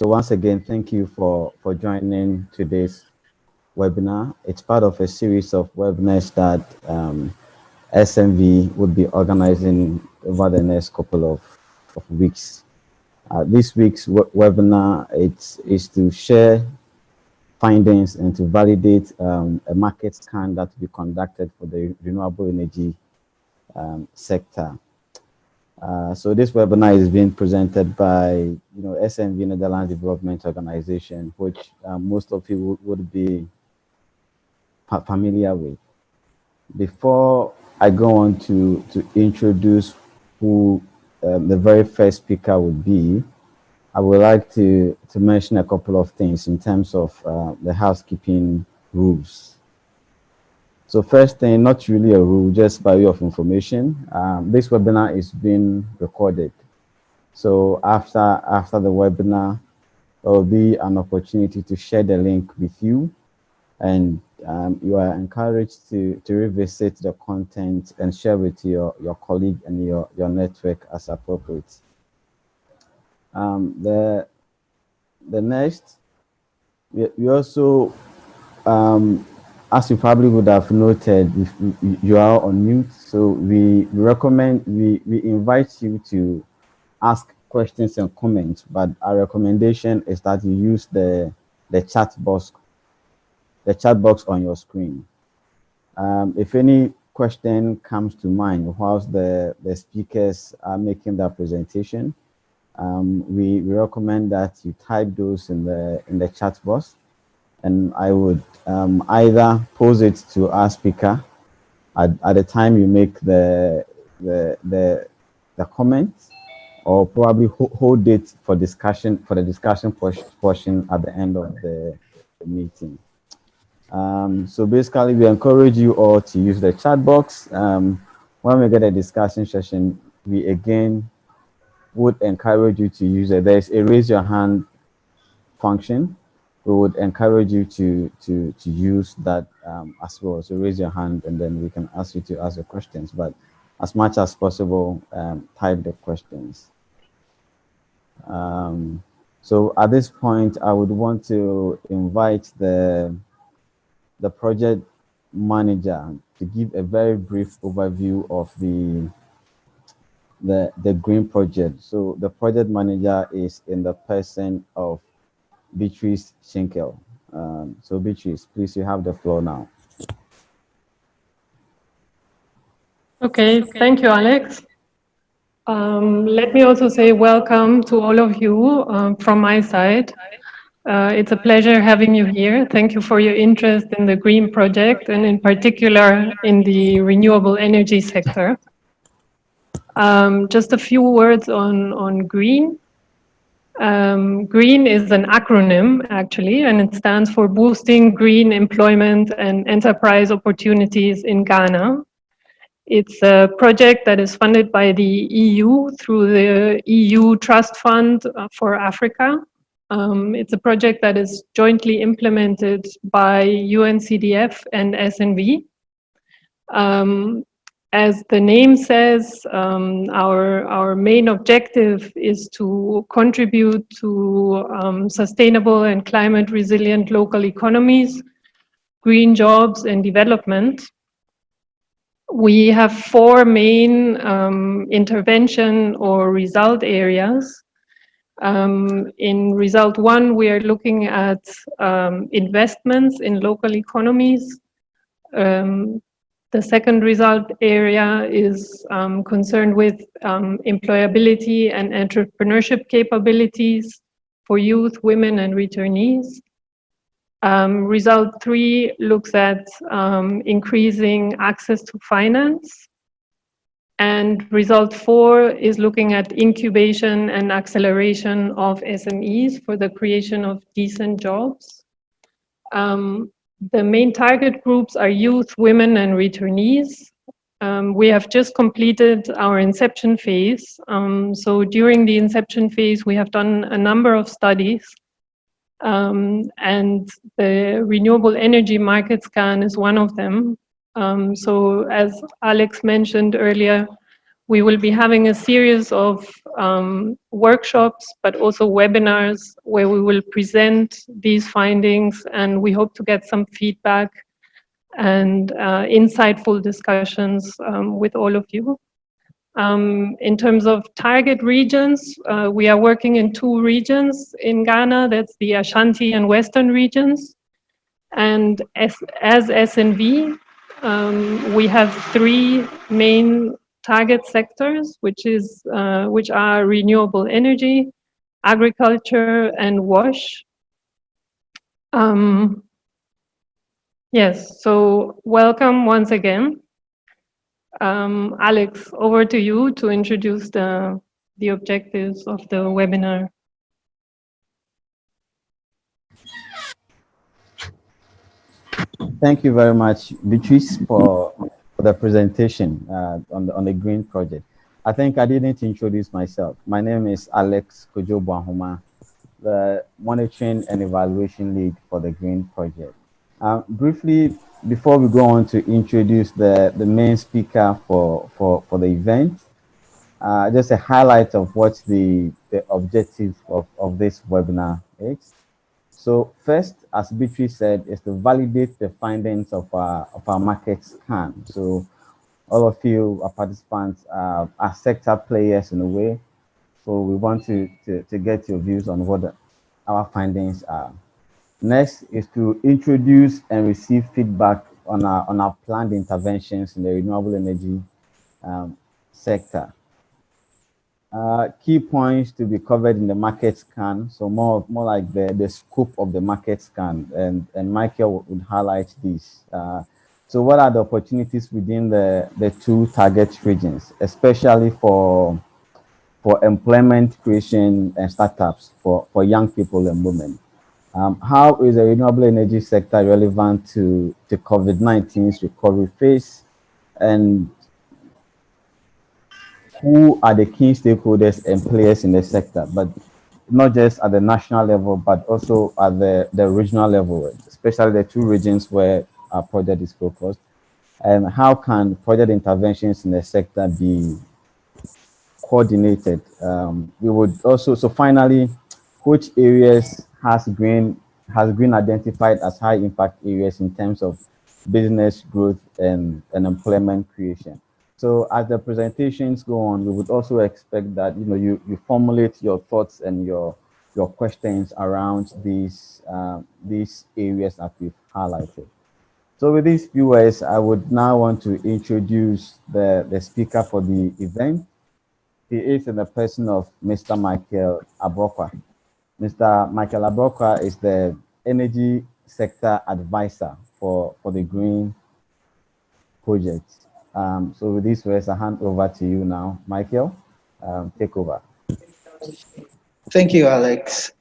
once again, thank you for joining today's webinar. It's part of a series of webinars that SMV would be organizing over the next couple of weeks. This week's webinar is to share findings and to validate a market scan that will be conducted for the renewable energy sector. So this webinar is being presented by SMV Netherlands Development Organization, which most of you would be familiar with. Before I go on to introduce who the very first speaker would be, I would like to mention a couple of things in terms of the housekeeping rules. So first thing, not really a rule, just by way of information. This webinar is being recorded. So after the webinar, there will be an opportunity to share the link with you, and you are encouraged to revisit the content and share with your colleague and your network as appropriate. The next, we also, as you probably would have noted, you are on mute, so we invite you to ask questions and comments, but our recommendation is that you use the chat box on your screen. If any question comes to mind whilst the speakers are making their presentation, we recommend that you type those in the chat box, and I would either pose it to our speaker at the time you make the comment, or probably hold it for the discussion portion at the end of the meeting. So basically, we encourage you all to use the chat box. When we get a discussion session, we again would encourage you to use it. There's a raise your hand function. We would encourage you to use that as well. So raise your hand, and then we can ask you to ask the questions. But as much as possible, type the questions. So at this point, I would want to invite the project manager to give a very brief overview of the GrEEn project. So the project manager is in the person of Beatrice Tschinkel. So Beatrice, please, you have the floor now. Okay, thank you, Alex. Let me also say welcome to all of you from my side. It's a pleasure having you here. Thank you for your interest in the GrEEn project, and in particular in the renewable energy sector. Just a few words on GrEEn. GrEEn is an acronym, actually, and it stands for Boosting Green Employment and Enterprise Opportunities in Ghana. It's a project that is funded by the EU through the EU Trust Fund for Africa. It's a project that is jointly implemented by UNCDF and SNV. As the name says, our main objective is to contribute to sustainable and climate resilient local economies, green jobs, and development. We have four main intervention or result areas. In result one, we are looking at investments in local economies. The second result area is concerned with employability and entrepreneurship capabilities for youth, women, and returnees. Result three looks at increasing access to finance. And result four is looking at incubation and acceleration of SMEs for the creation of decent jobs. The main target groups are youth, women, and returnees. We have just completed our inception phase. So during the inception phase, we have done a number of studies. And the renewable energy market scan is one of them. So as Alex mentioned earlier, We will be having a series of workshops, but also webinars where we will present these findings, and we hope to get some feedback and insightful discussions with all of you. In terms of target regions, we are working in 2 regions in Ghana. That's the Ashanti and Western regions. And as SNV, we have 3 main target sectors, which are renewable energy, agriculture, and wash. Yes, so welcome once again. Alex, over to you to introduce the objectives of the webinar. Thank you very much, Beatrice, for the presentation on the GrEEn project. I think I didn't introduce myself. My name is Alex Kojo Boahoma, the monitoring and evaluation lead for the GrEEn project. Briefly, before we go on to introduce the main speaker for the event, just a highlight of what the objective of this webinar is. So first, as Beatrice said, is to validate the findings of our market scan. So all of you, our participants, are sector players in a way. So we want to get your views on what our findings are. Next is to introduce and receive feedback on our planned interventions in the renewable energy sector. Key points to be covered in the market scan, so more like the scope of the market scan, and Michael would highlight this. So what are the opportunities within the 2 target regions, especially for employment creation and startups for young people and women? How is the renewable energy sector relevant to COVID-19's recovery phase, and who are the key stakeholders and players in the sector, but not just at the national level, but also at the regional level, especially the 2 regions where our project is focused? And how can project interventions in the sector be coordinated? We would also, so finally, which areas has GrEEn identified as high impact areas in terms of business growth and employment creation? So as the presentations go on, we would also expect that you formulate your thoughts and your questions around these areas that we've highlighted. So with these viewers, I would now want to introduce the speaker for the event. He is in the person of Mr. Michael Abrokwa. Mr. Michael Abrokwa is the energy sector advisor for the GrEEn project. So with these words, I hand over to you now, Michael. Take over. Thank you, Alex.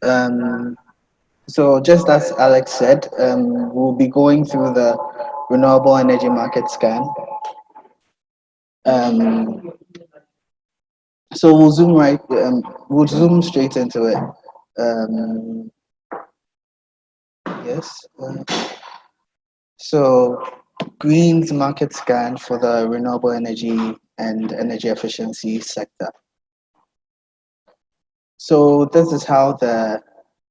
So just as Alex said, we'll be going through the renewable energy market scan. So we'll zoom straight into it. Yes. So GrEEn's market scan for the renewable energy and energy efficiency sector. So this is how the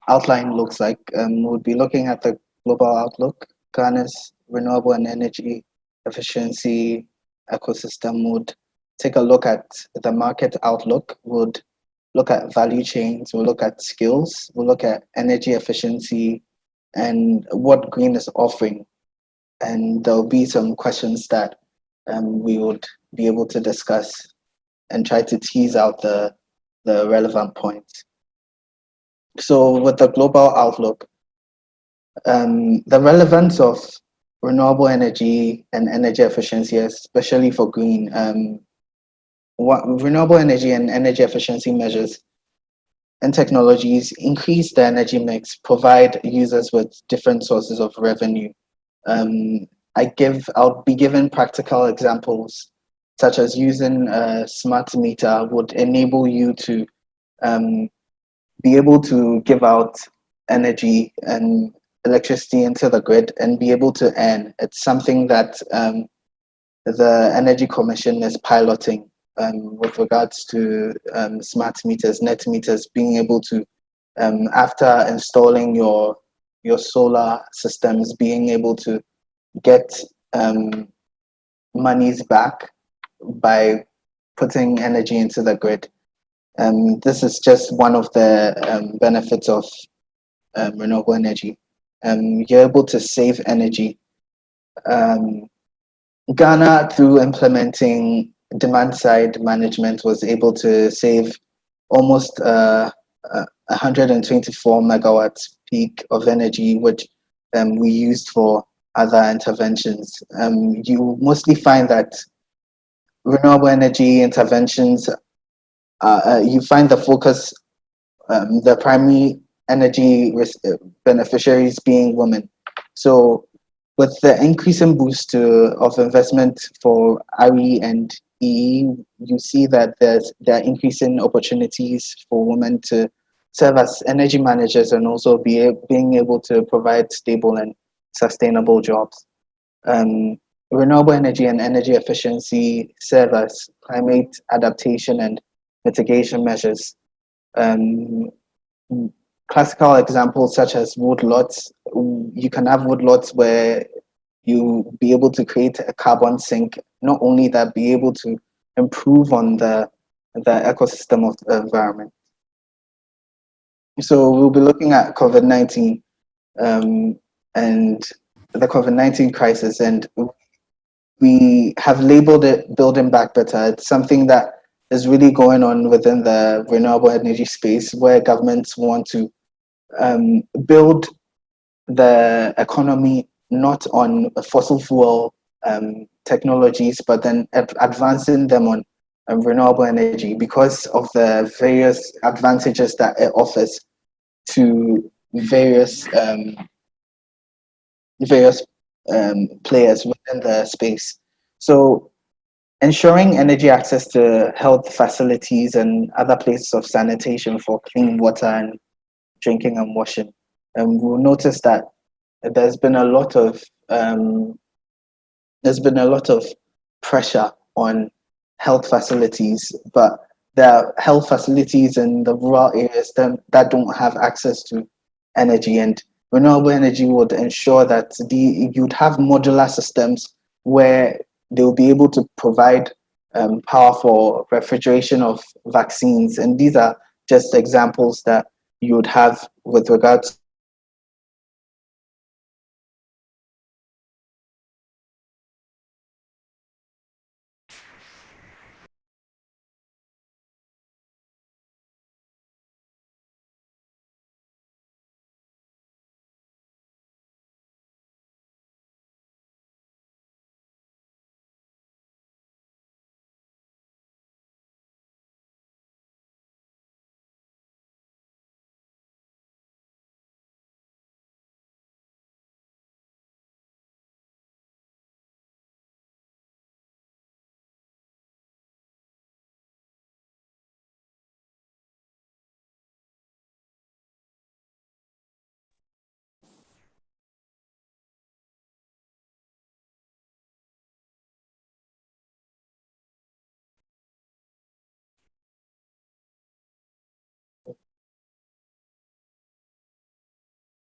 outline looks like. We'll be looking at the global outlook, Ghana's renewable and energy efficiency ecosystem. Would take a look at the market outlook, would look at value chains, we'll look at skills, we'll look at energy efficiency and what GrEEn is offering. And there'll be some questions that we would be able to discuss and try to tease out the relevant points. So with the global outlook, the relevance of renewable energy and energy efficiency, especially for GrEEn, renewable energy and energy efficiency measures and technologies increase the energy mix, provide users with different sources of revenue. I'll be given practical examples, such as using a smart meter would enable you to be able to give out energy and electricity into the grid and be able to earn. It's something that the Energy Commission is piloting. with regards to smart meters, net meters, being able to, after installing your solar systems, being able to get monies back by putting energy into the grid. This is just one of the benefits of renewable energy. You're able to save energy. Ghana, through implementing demand-side management, was able to save almost 124 megawatts peak of energy, which we used for other interventions. You mostly find that renewable energy interventions, you find the focus, the primary energy beneficiaries being women. So with the increasing boost of investment for RE and EE, you see that there are increasing opportunities for women to serve as energy managers and also being able to provide stable and sustainable jobs. Renewable energy and energy efficiency serve as climate adaptation and mitigation measures. Classical examples such as woodlots. You can have woodlots where you be able to create a carbon sink, not only that, be able to improve on the ecosystem of the environment. So we'll be looking at COVID-19 and the COVID-19 crisis, and we have labeled it Building Back Better. It's something that is really going on within the renewable energy space, where governments want to build the economy not on fossil fuel technologies, but then advancing them on renewable energy because of the various advantages that it offers to various players within the space. So ensuring energy access to health facilities and other places of sanitation for clean water and drinking and washing. We'll notice that there's been a lot of pressure on health facilities, but there are health facilities in the rural areas that don't have access to energy, and renewable energy would ensure that you'd have modular systems where they'll be able to provide power for refrigeration of vaccines. And these are just examples that you would have with regards.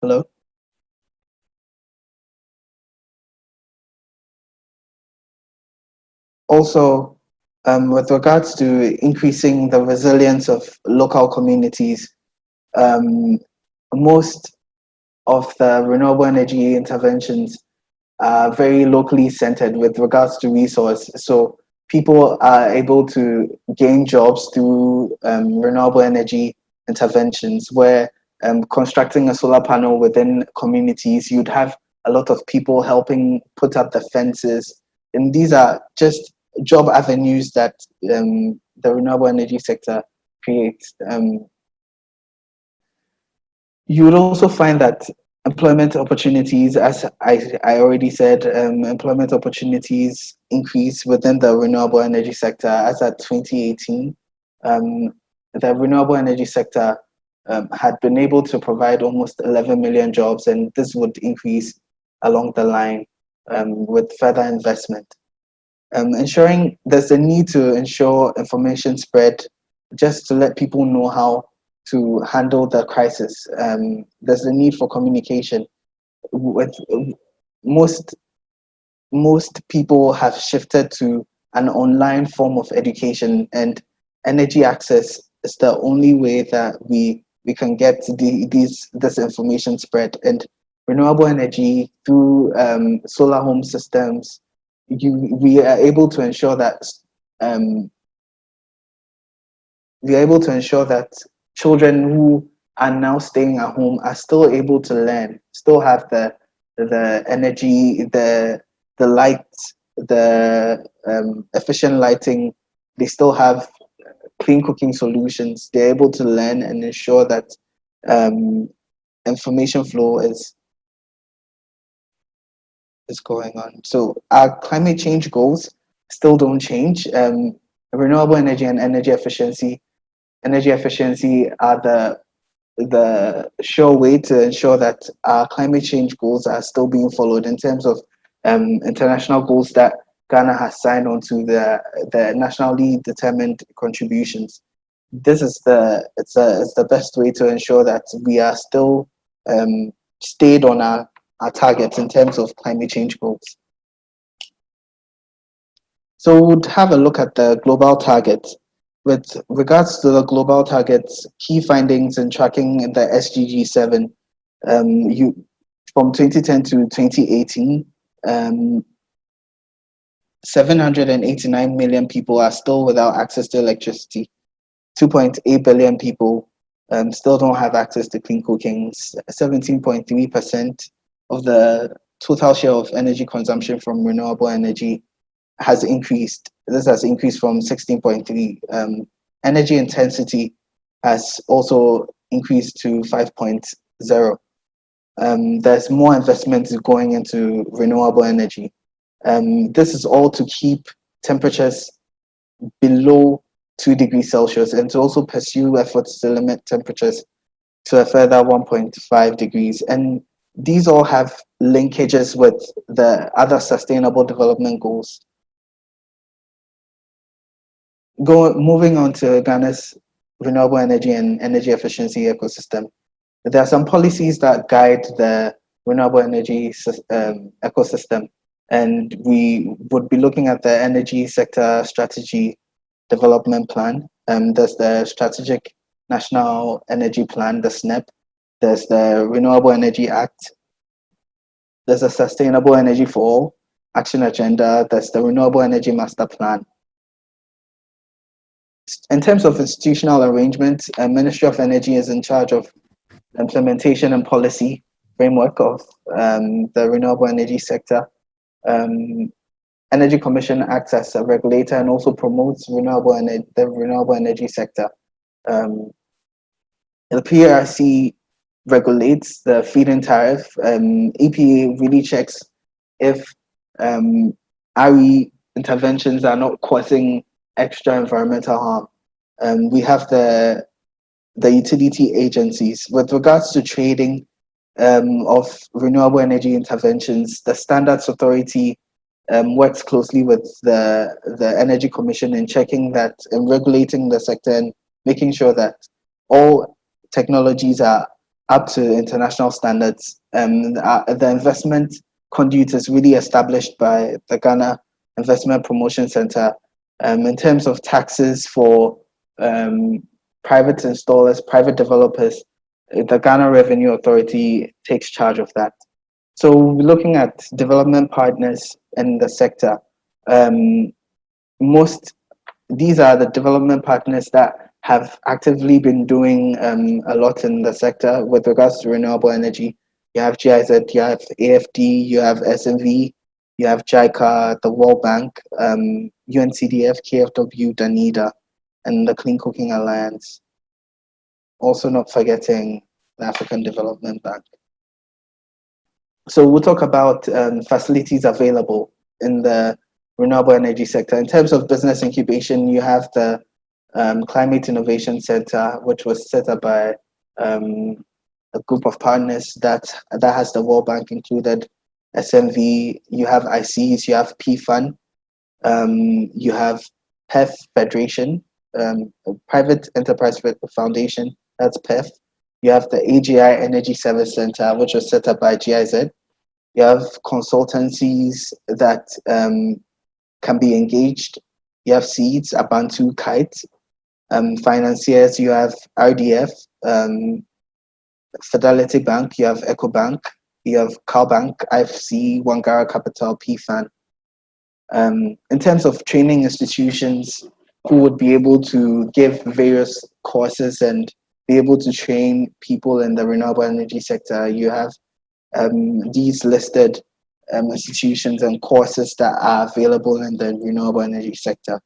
Hello? Also, with regards to increasing the resilience of local communities, most of the renewable energy interventions are very locally centered with regards to resource. So people are able to gain jobs through renewable energy interventions, where constructing a solar panel within communities, you'd have a lot of people helping put up the fences. And these are just job avenues that the renewable energy sector creates. You would also find that employment opportunities, as I already said, employment opportunities increase within the renewable energy sector. As at 2018, the renewable energy sector had been able to provide almost 11 million jobs, and this would increase along the line with further investment. Ensuring there's a need to ensure information spread, just to let people know how to handle the crisis. There's a need for communication. With most people have shifted to an online form of education, and energy access is the only way that we can get this information spread. And renewable energy through solar home systems, we are able to ensure that um, children who are now staying at home are still able to learn, still have the energy, the light, the efficient lighting. They still have clean cooking solutions. They're able to learn and ensure that um, information flow is going on. So our climate change goals still don't change. Renewable energy and energy efficiency. Energy efficiency are the sure way to ensure that our climate change goals are still being followed in terms of international goals that Ghana has signed on to, the nationally determined contributions. This is it's the best way to ensure that we are still stayed on our targets in terms of climate change goals. So we'll have a look at the global targets. With regards to the global targets, key findings in tracking the SDG 7, from 2010 to 2018, 789 million people are still without access to electricity. 2.8 billion people still don't have access to clean cooking. 17.3% of the total share of energy consumption from renewable energy has increased. This has increased from 16.3. Energy intensity has also increased to 5.0. There's more investment going into renewable energy. This is all to keep temperatures below 2 degrees Celsius and to also pursue efforts to limit temperatures to a further 1.5 degrees. And these all have linkages with the other sustainable development goals. Moving on to Ghana's renewable energy and energy efficiency ecosystem. There are some policies that guide the renewable energy ecosystem, and we would be looking at the energy sector strategy development plan. There's the Strategic National Energy Plan, the SNEP. There's the Renewable Energy Act. There's a Sustainable Energy for All Action Agenda. There's the Renewable Energy Master Plan. In terms of institutional arrangement, Ministry of Energy is in charge of implementation and policy framework of the renewable energy sector. Energy Commission acts as a regulator and also promotes the renewable energy sector. The PRC regulates the feed-in tariff. EPA really checks if RE interventions are not causing extra environmental harm. We have the utility agencies. With regards to trading of renewable energy interventions, the Standards Authority works closely with the Energy Commission in checking that and regulating the sector and making sure that all technologies are up to international standards. The investment conduit is really established by the Ghana Investment Promotion Center. In terms of taxes for private installers, private developers, the Ghana Revenue Authority takes charge of that. So we're looking at development partners in the sector. These are the development partners that have actively been doing a lot in the sector with regards to renewable energy. You have GIZ, you have AFD, you have SMV, you have JICA, the World Bank, UNCDF, KFW, DANIDA, and the Clean Cooking Alliance. Also not forgetting the African Development Bank. So we'll talk about facilities available in the renewable energy sector. In terms of business incubation, you have the Climate Innovation Center, which was set up by a group of partners that has the World Bank included, SMV, you have ICs, you have PFUN. You have PEF Federation, Private Enterprise Foundation, that's PEF. You have the AGI Energy Service Center, which was set up by GIZ. You have consultancies that can be engaged. You have Seeds, Abantu, Kite. Financiers, you have RDF, Fidelity Bank, you have EcoBank, you have CalBank, IFC, Wangara Capital, PFAN. In terms of training institutions who would be able to give various courses and be able to train people in the renewable energy sector, you have these listed institutions and courses that are available in the renewable energy sector.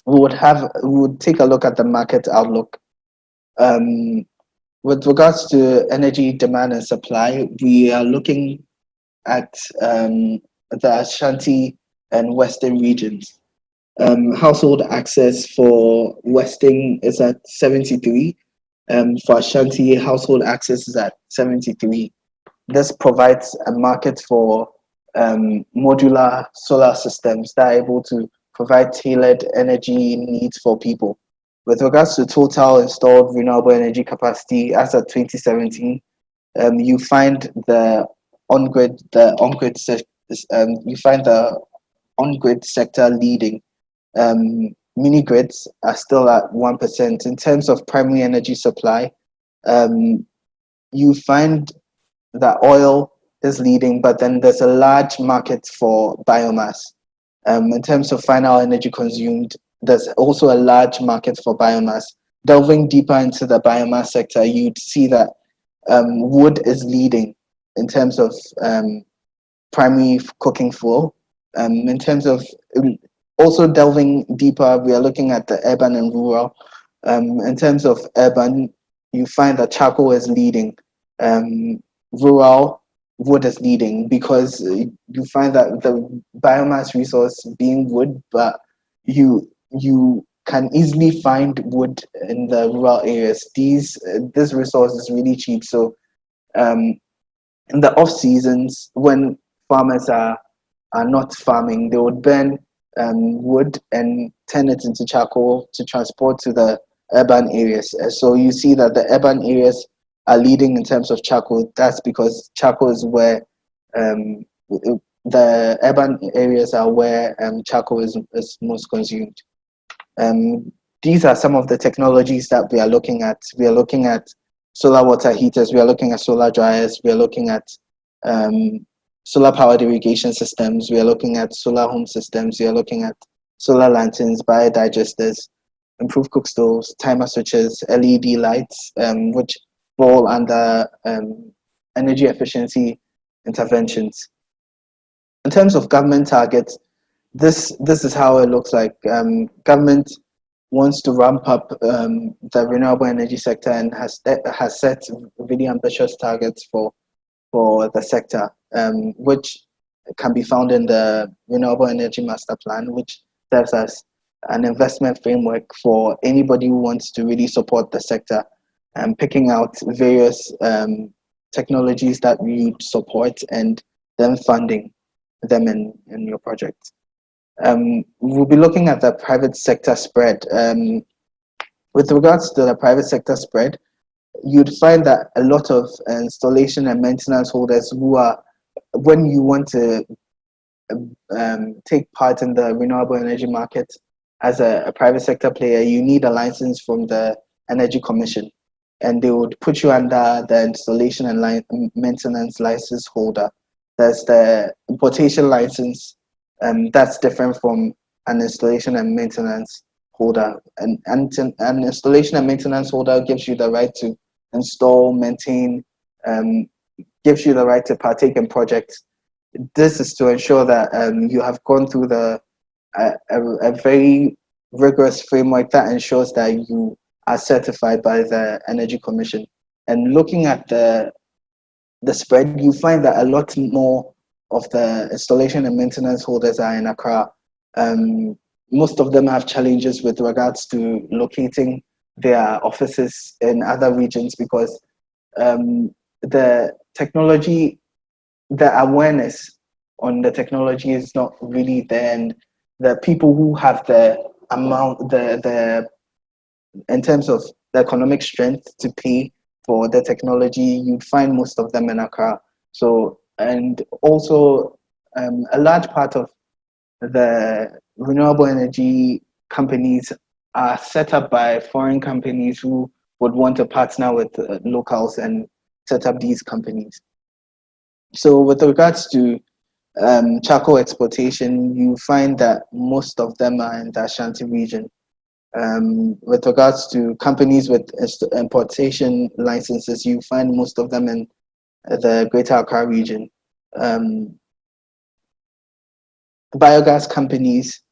We would take a look at the market outlook. With regards to energy demand and supply, we are looking at the Ashanti and Western regions. Household access for Western is at 73. For Ashanti, household access is at 73. This provides a market for modular solar systems that are able to provide tailored energy needs for people. With regards to total installed renewable energy capacity as of 2017, you find the on-grid sector leading. Mini grids are still at 1%. In terms of primary energy supply, you find that oil is leading, but then there's a large market for biomass. In terms of final energy consumed, there's also a large market for biomass. Delving deeper into the biomass sector, you'd see that wood is leading in terms of primary cooking fuel. In terms of also delving deeper, we are looking at the urban and rural. In terms of urban, you find that charcoal is leading. Rural, wood is leading, because you find that the biomass resource being wood, but you can easily find wood in the rural areas. This resource is really cheap. So in the off seasons, when farmers are not farming, they would burn wood and turn it into charcoal to transport to the urban areas. So you see that the urban areas are leading in terms of charcoal. That's because charcoal is where the urban areas are where charcoal is most consumed. These are some of the technologies that we are looking at. We are looking at solar water heaters, we are looking at solar dryers, we are looking at solar powered irrigation systems, we are looking at solar home systems, we are looking at solar lanterns, biodigesters, improved cook stoves, timer switches, LED lights, which fall under energy efficiency interventions. In terms of government targets, this is how it looks like. Government wants to ramp up the renewable energy sector and has set really ambitious targets for the sector, which can be found in the Renewable Energy Master Plan, which serves as an investment framework for anybody who wants to really support the sector, and picking out various technologies that we support and then funding them in your project. We'll be looking at the private sector spread. With regards to the private sector spread, you'd find that a lot of installation and maintenance holders who are, when you want to take part in the renewable energy market as a private sector player, you need a license from the Energy Commission, and they would put you under the installation and maintenance license holder. There's the importation license, that's different from an installation and maintenance holder. And an installation and maintenance holder gives you the right to install, maintain, gives you the right to partake in projects. This is to ensure that you have gone through a very rigorous framework that ensures that you are certified by the Energy Commission. And looking at the spread, you find that a lot more of the installation and maintenance holders are in Accra. Most of them have challenges with regards to locating their offices in other regions, because the technology, the awareness on the technology is not really there, and the people who have the amount, the in terms of the economic strength to pay for the technology, you'd find most of them in Accra. So, and also a large part of the renewable energy companies are set up by foreign companies who would want to partner with locals and set up these companies. So with regards to charcoal exploitation, you find that most of them are in the Ashanti region. With regards to companies with importation licenses, you find most of them in the Greater Accra region. Biogas companies,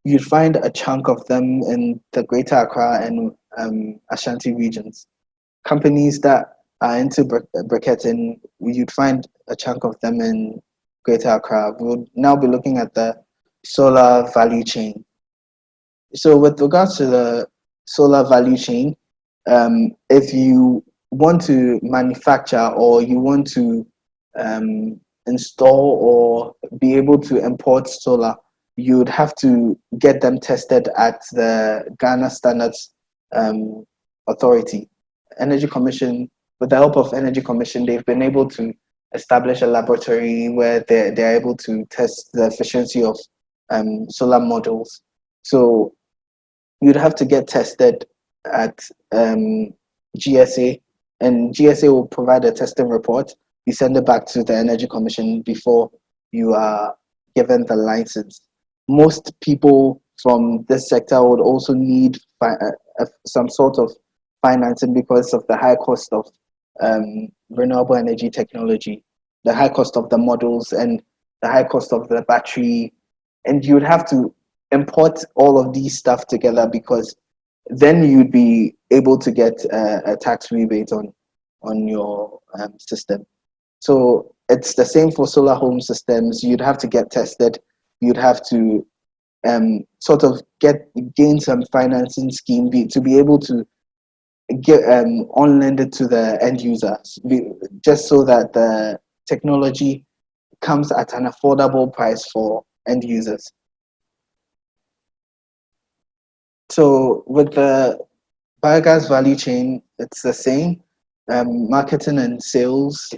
you'd find a chunk of them in the Greater Accra and Ashanti regions. Companies that are into briquetting, you'd find a chunk of them in Greater Accra. We'll now be looking at the solar value chain. So with regards to the solar value chain, if you want to manufacture or you want to install or be able to import solar, you'd have to get them tested at the Ghana Standards Authority. Energy Commission, with the help of Energy Commission, they've been able to establish a laboratory where they're able to test the efficiency of solar modules. So you'd have to get tested at GSA, and GSA will provide a testing report. You send it back to the Energy Commission before you are given the license. Most people from this sector would also need some sort of financing because of the high cost of renewable energy technology, the high cost of the models, and the high cost of the battery. And you would have to import all of these stuff together, because then you'd be able to get a tax rebate on your system. So it's the same for solar home systems. You'd have to get tested. You'd have to sort of gain some financing scheme to be able to get on lend it to the end users, just so that the technology comes at an affordable price for end users. So with the biogas value chain, it's the same. Marketing and sales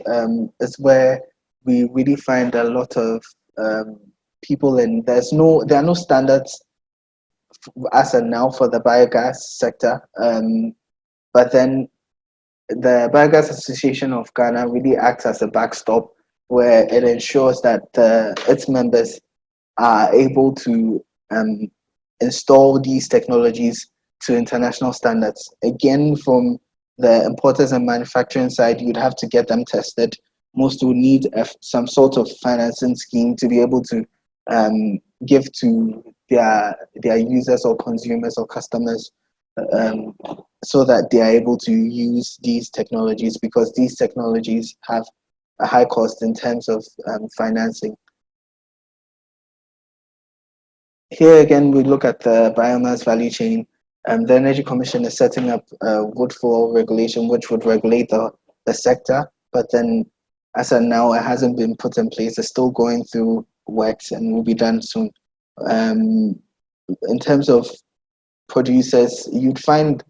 is where we really find a lot of people, and there are no standards as of now for the biogas sector. But then the Biogas Association of Ghana really acts as a backstop, where it ensures that its members are able to install these technologies to international standards. Again, from the importers and manufacturing side, you'd have to get them tested. Most will need some sort of financing scheme to be able to give to their users or consumers or customers, so that they are able to use these technologies, because these technologies have a high cost in terms of financing. Here again, we look at the biomass value chain. The Energy Commission is setting up a wood fuel regulation, which would regulate the sector, but then as of now, it hasn't been put in place. It's still going through works and will be done soon. In terms of producers, you'd find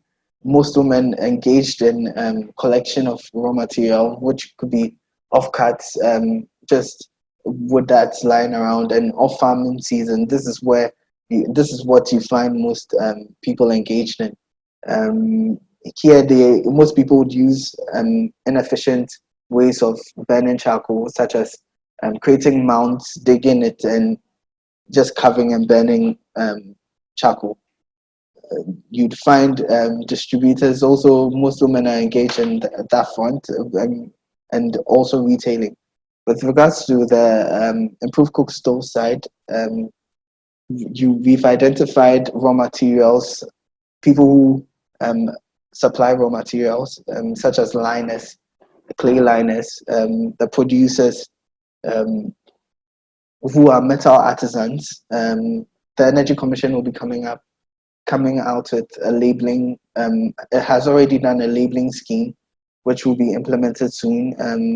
most women engaged in collection of raw material, which could be offcuts, just wood that's lying around, and off farming season. This is what you find most people engaged in. Here, most people would use inefficient ways of burning charcoal, such as creating mounds, digging it, and just covering and burning charcoal. You'd find distributors also, most women are engaged in that front, and also retailing. With regards to the improved cook stove side, we've identified raw materials, people who supply raw materials, such as liners, clay liners, the producers who are metal artisans. The Energy Commission will be coming out with a labeling. It has already done a labeling scheme, which will be implemented soon.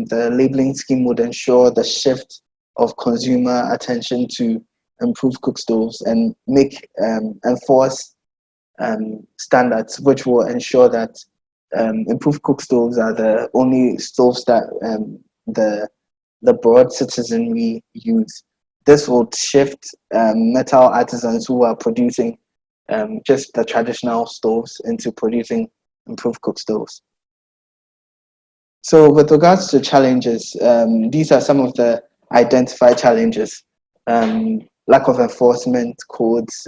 The labeling scheme would ensure the shift of consumer attention to improve cook stoves and make enforce standards which will ensure that improved cook stoves are the only stoves that the broad citizenry use. This will shift metal artisans who are producing just the traditional stoves into producing improved cook stoves. So with regards to challenges, these are some of the identified challenges. Lack of enforcement codes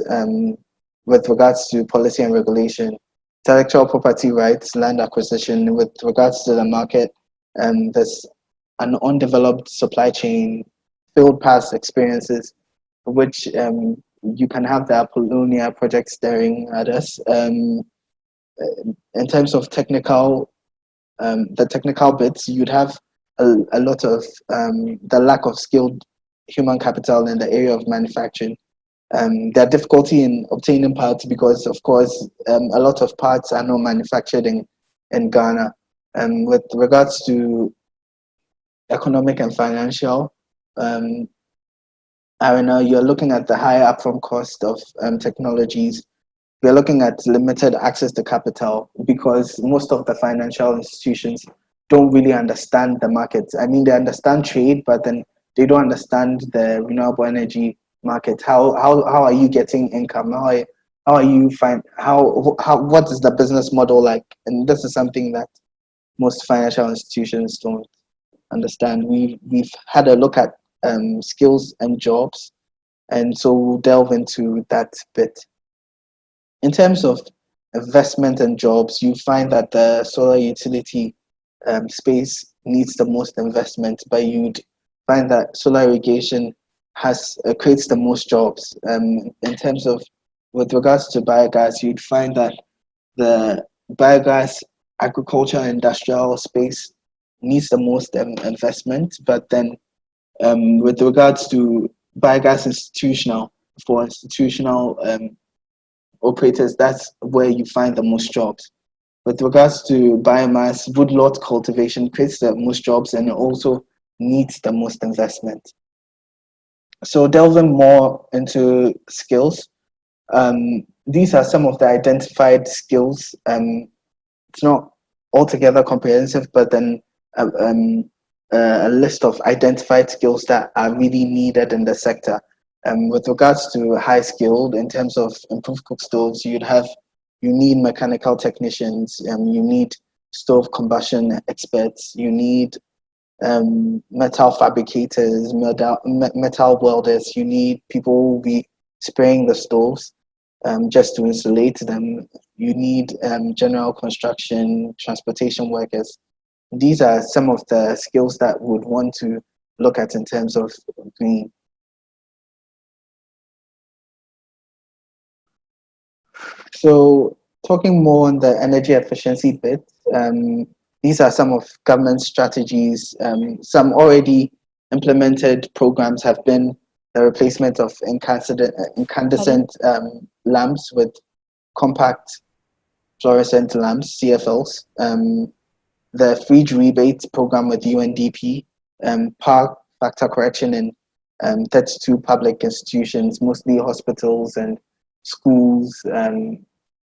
with regards to policy and regulation, intellectual property rights, land acquisition. With regards to the market, there's an undeveloped supply chain, field pass experiences, which you can have the Apollonia project staring at us. In terms of technical, the technical bits, you'd have a lot of the lack of skilled human capital in the area of manufacturing. There are difficulty in obtaining parts because, of course, a lot of parts are not manufactured in Ghana. With regards to economic and financial, arena, you're looking at the higher upfront cost of technologies. We're looking at limited access to capital because most of the financial institutions don't really understand the markets. I mean, they understand trade, but then they don't understand the renewable energy market. How are you getting income? How are you what is the business model like? And this is something that most financial institutions don't understand. We've had a look at skills and jobs, and so we'll delve into that bit. In terms of investment and jobs, you find that the solar utility space needs the most investment, but you'd find that solar irrigation creates the most jobs. In terms of, with regards to biogas, you'd find that the biogas agriculture and industrial space needs the most investment, but then with regards to biogas for institutional operators, that's where you find the most jobs. With regards to biomass, woodlot cultivation creates the most jobs and it also needs the most investment. So delving more into skills, these are some of the identified skills. It's not altogether comprehensive, but then a list of identified skills that are really needed in the sector. With regards to high skilled, in terms of improved cook stoves, you need mechanical technicians, you need stove combustion experts, you need metal fabricators, metal welders, you need people who will be spraying the stoves just to insulate them. You need general construction, transportation workers. These are some of the skills that would want to look at in terms of GrEEn. So talking more on the energy efficiency bit, these are some of government strategies. Some already implemented programs have been the replacement of incandescent lamps with compact fluorescent lamps, CFLs, the fridge rebate program with UNDP, power factor correction in 32 public institutions, mostly hospitals and schools,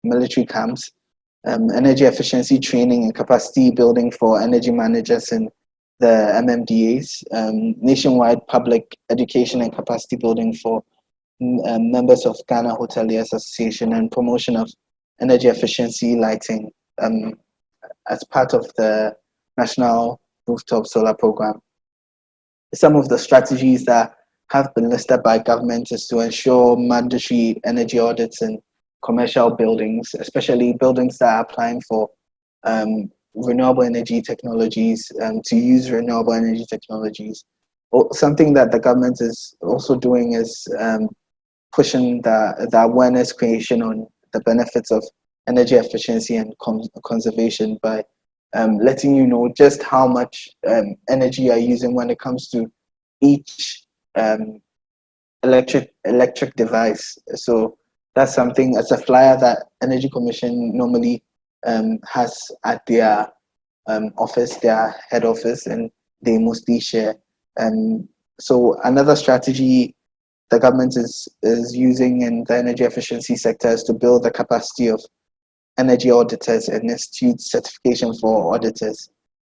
military camps, energy efficiency training and capacity building for energy managers in the MMDAs, nationwide public education and capacity building for members of Ghana Hoteliers Association, and promotion of energy efficiency lighting as part of the National Rooftop Solar Program. Some of the strategies that have been listed by government is to ensure mandatory energy audits in commercial buildings, especially buildings that are applying for renewable energy technologies, to use renewable energy technologies. Something that the government is also doing is pushing the awareness creation on the benefits of energy efficiency and conservation by letting you know just how much energy you're using when it comes to each electric device. So that's something, as a flyer that Energy Commission normally has at their office, their head office, and they mostly share. So another strategy the government is using in the energy efficiency sector is to build the capacity of energy auditors and institute certification for auditors.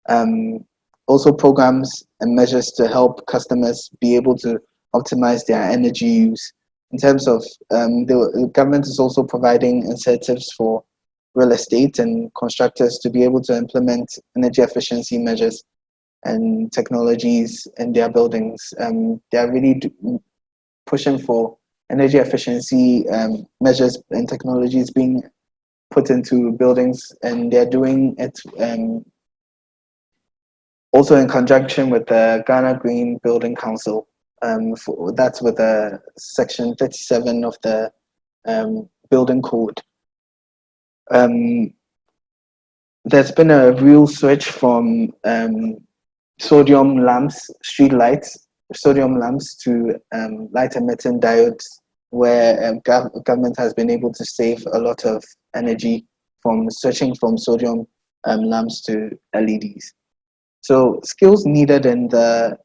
Um, Also programs and measures to help customers be able to optimize their energy use. In terms of the government is also providing incentives for real estate and constructors to be able to implement energy efficiency measures and technologies in their buildings. They are really pushing for energy efficiency measures and technologies being put into buildings, and they're doing it also in conjunction with the Ghana Green Building Council. That's with the section 37 of the building code. There's been a real switch from sodium lamps, street lights, sodium lamps to light emitting diodes, where government has been able to save a lot of energy from switching from sodium lamps to LEDs. So skills needed in the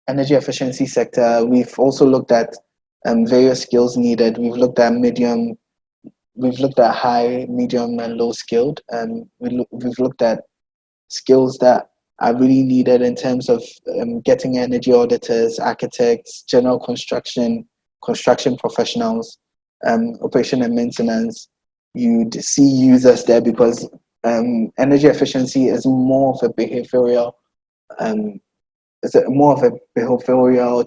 energy efficiency sector, we've also looked at various skills needed. We've looked at high, medium, and low skilled. We've looked at skills that are really needed in terms of getting energy auditors, architects, general construction professionals, operation and maintenance. You'd see users there because energy efficiency is more of a behavioral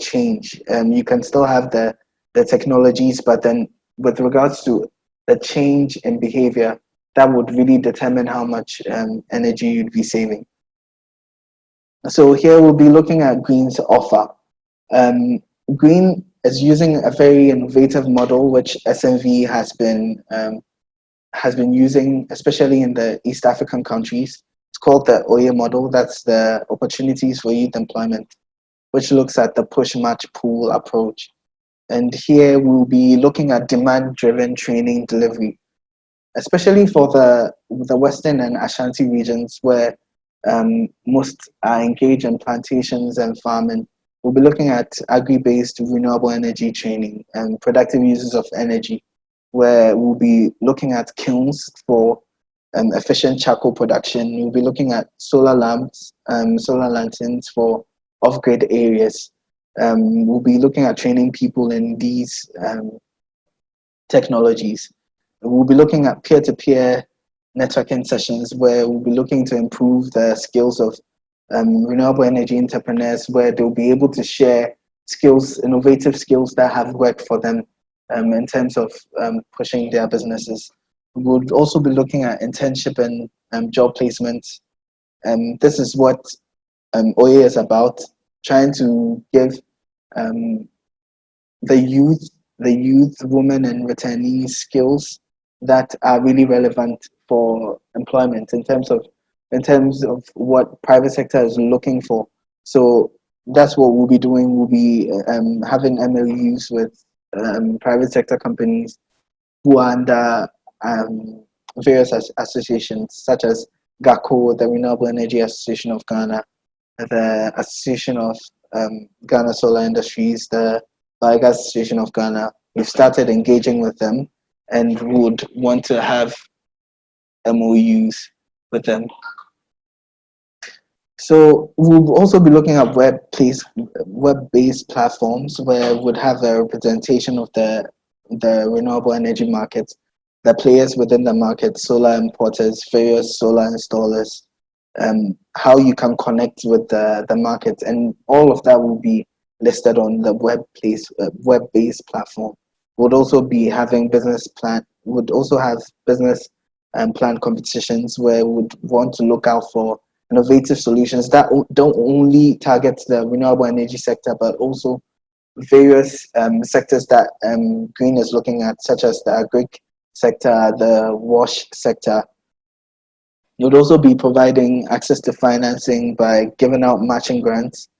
change. You can still have the technologies, but then with regards to the change in behavior, that would really determine how much energy you'd be saving. So here we'll be looking at GrEEn's offer. GrEEn is using a very innovative model which SMV has been using, especially in the East African countries. It's called the OYE model. That's the Opportunities for Youth Employment, which looks at the push, match, pool approach. And here we'll be looking at demand-driven training delivery, especially for the Western and Ashanti regions where most are engaged in plantations and farming. We'll be looking at agri-based renewable energy training and productive uses of energy, where we'll be looking at kilns for efficient charcoal production. We'll be looking at solar lamps, solar lanterns for off-grid areas. We'll be looking at training people in these technologies. We'll be looking at peer-to-peer networking sessions where we'll be looking to improve the skills of renewable energy entrepreneurs, where they'll be able to share skills, innovative skills that have worked for them in terms of pushing their businesses. We'll also be looking at internship and job placements. This is what OYE is about, trying to give the youth, women, and returnees skills that are really relevant for employment in terms of what private sector is looking for. So that's what we'll be doing. We'll be having MOUs with private sector companies who are under various associations such as GACO, the Renewable Energy Association of Ghana, the Association of Ghana Solar Industries, the Biogas Association of Ghana. We've started engaging with them and would want to have MOUs with them. So we'll also be looking at web-based platforms where we'd have a representation of the renewable energy market, the players within the market, solar importers, various solar installers, how you can connect with the market, and all of that will be listed on the web-based platform. Would also be having business plan competitions where we would want to look out for innovative solutions that don't only target the renewable energy sector, but also various sectors that GrEEn is looking at, such as the agri sector, the wash sector. It would also be providing access to financing by giving out matching grants.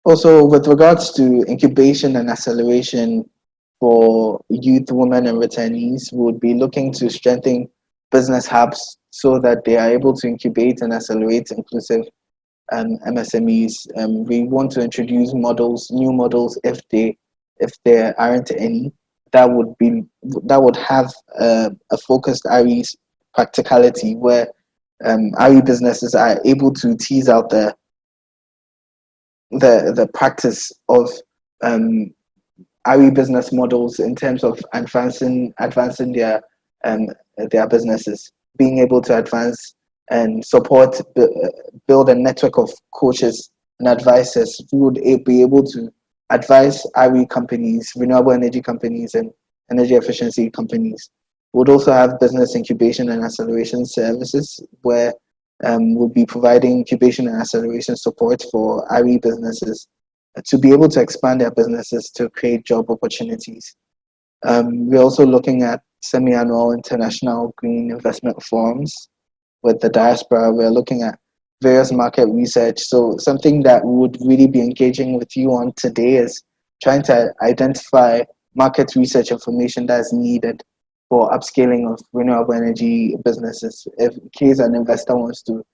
Also, with regards to incubation and acceleration for youth, women, and returnees, we would be looking to strengthen business hubs so that they are able to incubate and accelerate inclusive MSMEs. We want to introduce models, new models, if there aren't any, that would have a focused RE practicality, where RE businesses are able to tease out the practice of RE business models in terms of advancing their businesses, being able to advance and support, build a network of coaches and advisors who would be able to advise RE companies, renewable energy companies, and energy efficiency companies. We would also have business incubation and acceleration services, where we'll be providing incubation and acceleration support for RE businesses to be able to expand their businesses to create job opportunities. We're also looking at semi-annual international green investment forums with the diaspora. We're looking at various market research. So something that we would really be engaging with you on today is trying to identify market research information that is needed for upscaling of renewable energy businesses. If in case an investor wants to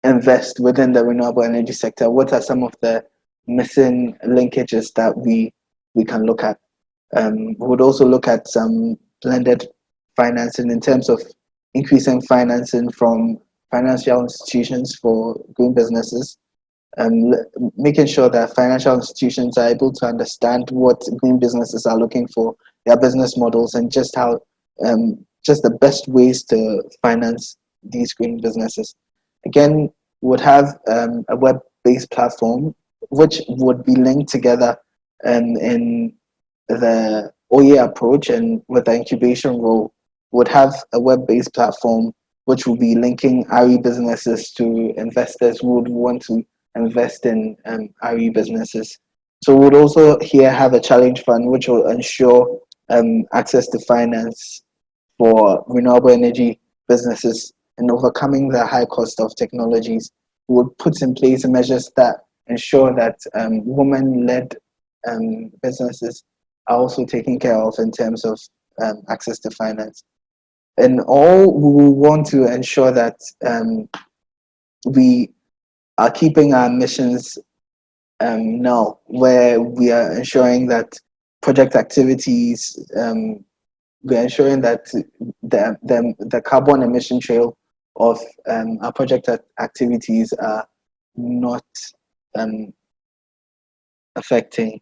invest within the renewable energy sector, what are some of the missing linkages that we can look at? We would also look at some blended financing in terms of increasing financing from financial institutions for green businesses, and making sure that financial institutions are able to understand what green businesses are looking for, their business models, and just how just the best ways to finance these green businesses. Again, would have a web-based platform which would be linked together in the OE approach, and with the incubation role, would have a web-based platform which will be linking RE businesses to investors who would want to invest in RE businesses. So we would also here have a challenge fund which will ensure access to finance for renewable energy businesses and overcoming the high cost of technologies. We would put in place measures that ensure that women-led businesses are also taken care of in terms of access to finance. And all, we want to ensure that we are keeping our missions now, where we are ensuring that project activities, we're ensuring that the carbon emission trail of our project activities are not affecting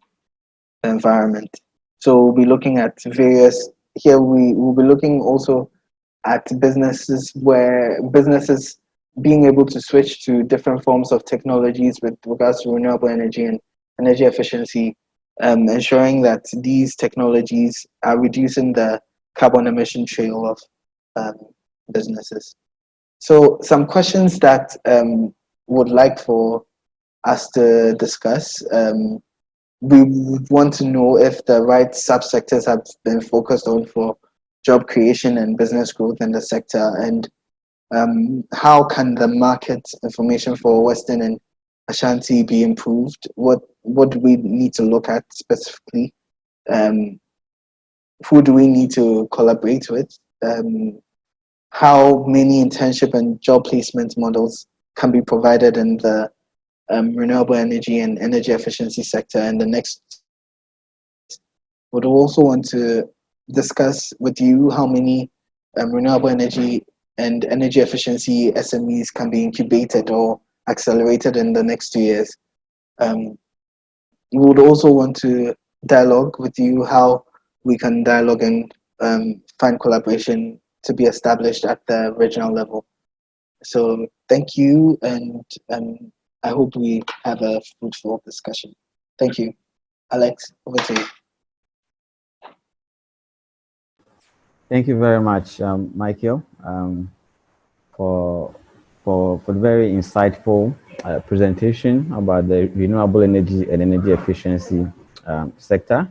the environment. So we'll be looking at various, here we will be looking also at businesses, where businesses being able to switch to different forms of technologies with regards to renewable energy and energy efficiency, ensuring that these technologies are reducing the carbon emission trail of businesses. So some questions that would like for us to discuss. We would want to know if the right subsectors have been focused on for job creation and business growth in the sector, and how can the market information for Western and Ashanti be improved? What do we need to look at specifically? Who do we need to collaborate with? How many internship and job placement models can be provided in the renewable energy and energy efficiency sector? And the next, would also want to discuss with you how many renewable energy and energy efficiency SMEs can be incubated or accelerated in the next 2 years. We would also want to dialogue with you how we can dialogue and find collaboration to be established at the regional level. So thank you, and I hope we have a fruitful discussion. Thank you. Alex, over to you. Thank you very much, Michael, for the very insightful presentation about the renewable energy and energy efficiency sector.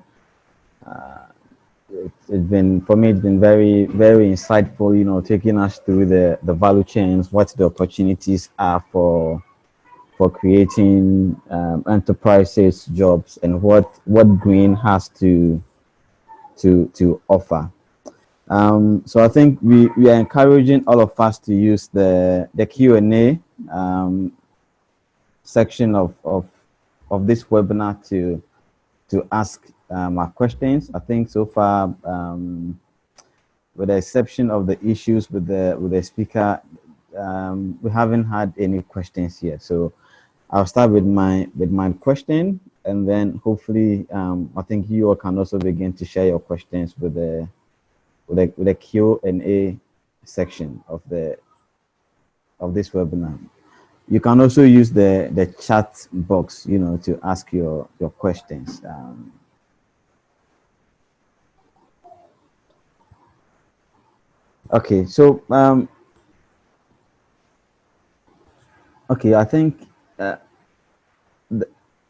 It's been, for me, it's been very, very insightful, you know, taking us through the value chains, what the opportunities are for creating enterprises, jobs, and what GrEEn has to offer. So I think we are encouraging all of us to use the Q&A section of this webinar to ask our questions. I think so far, with the exception of the issues with the speaker, we haven't had any questions yet. So I'll start with my question, and then hopefully I think you all can also begin to share your questions with the Q&A section of this webinar. You can also use the chat box, to ask your questions. Okay, so okay, I think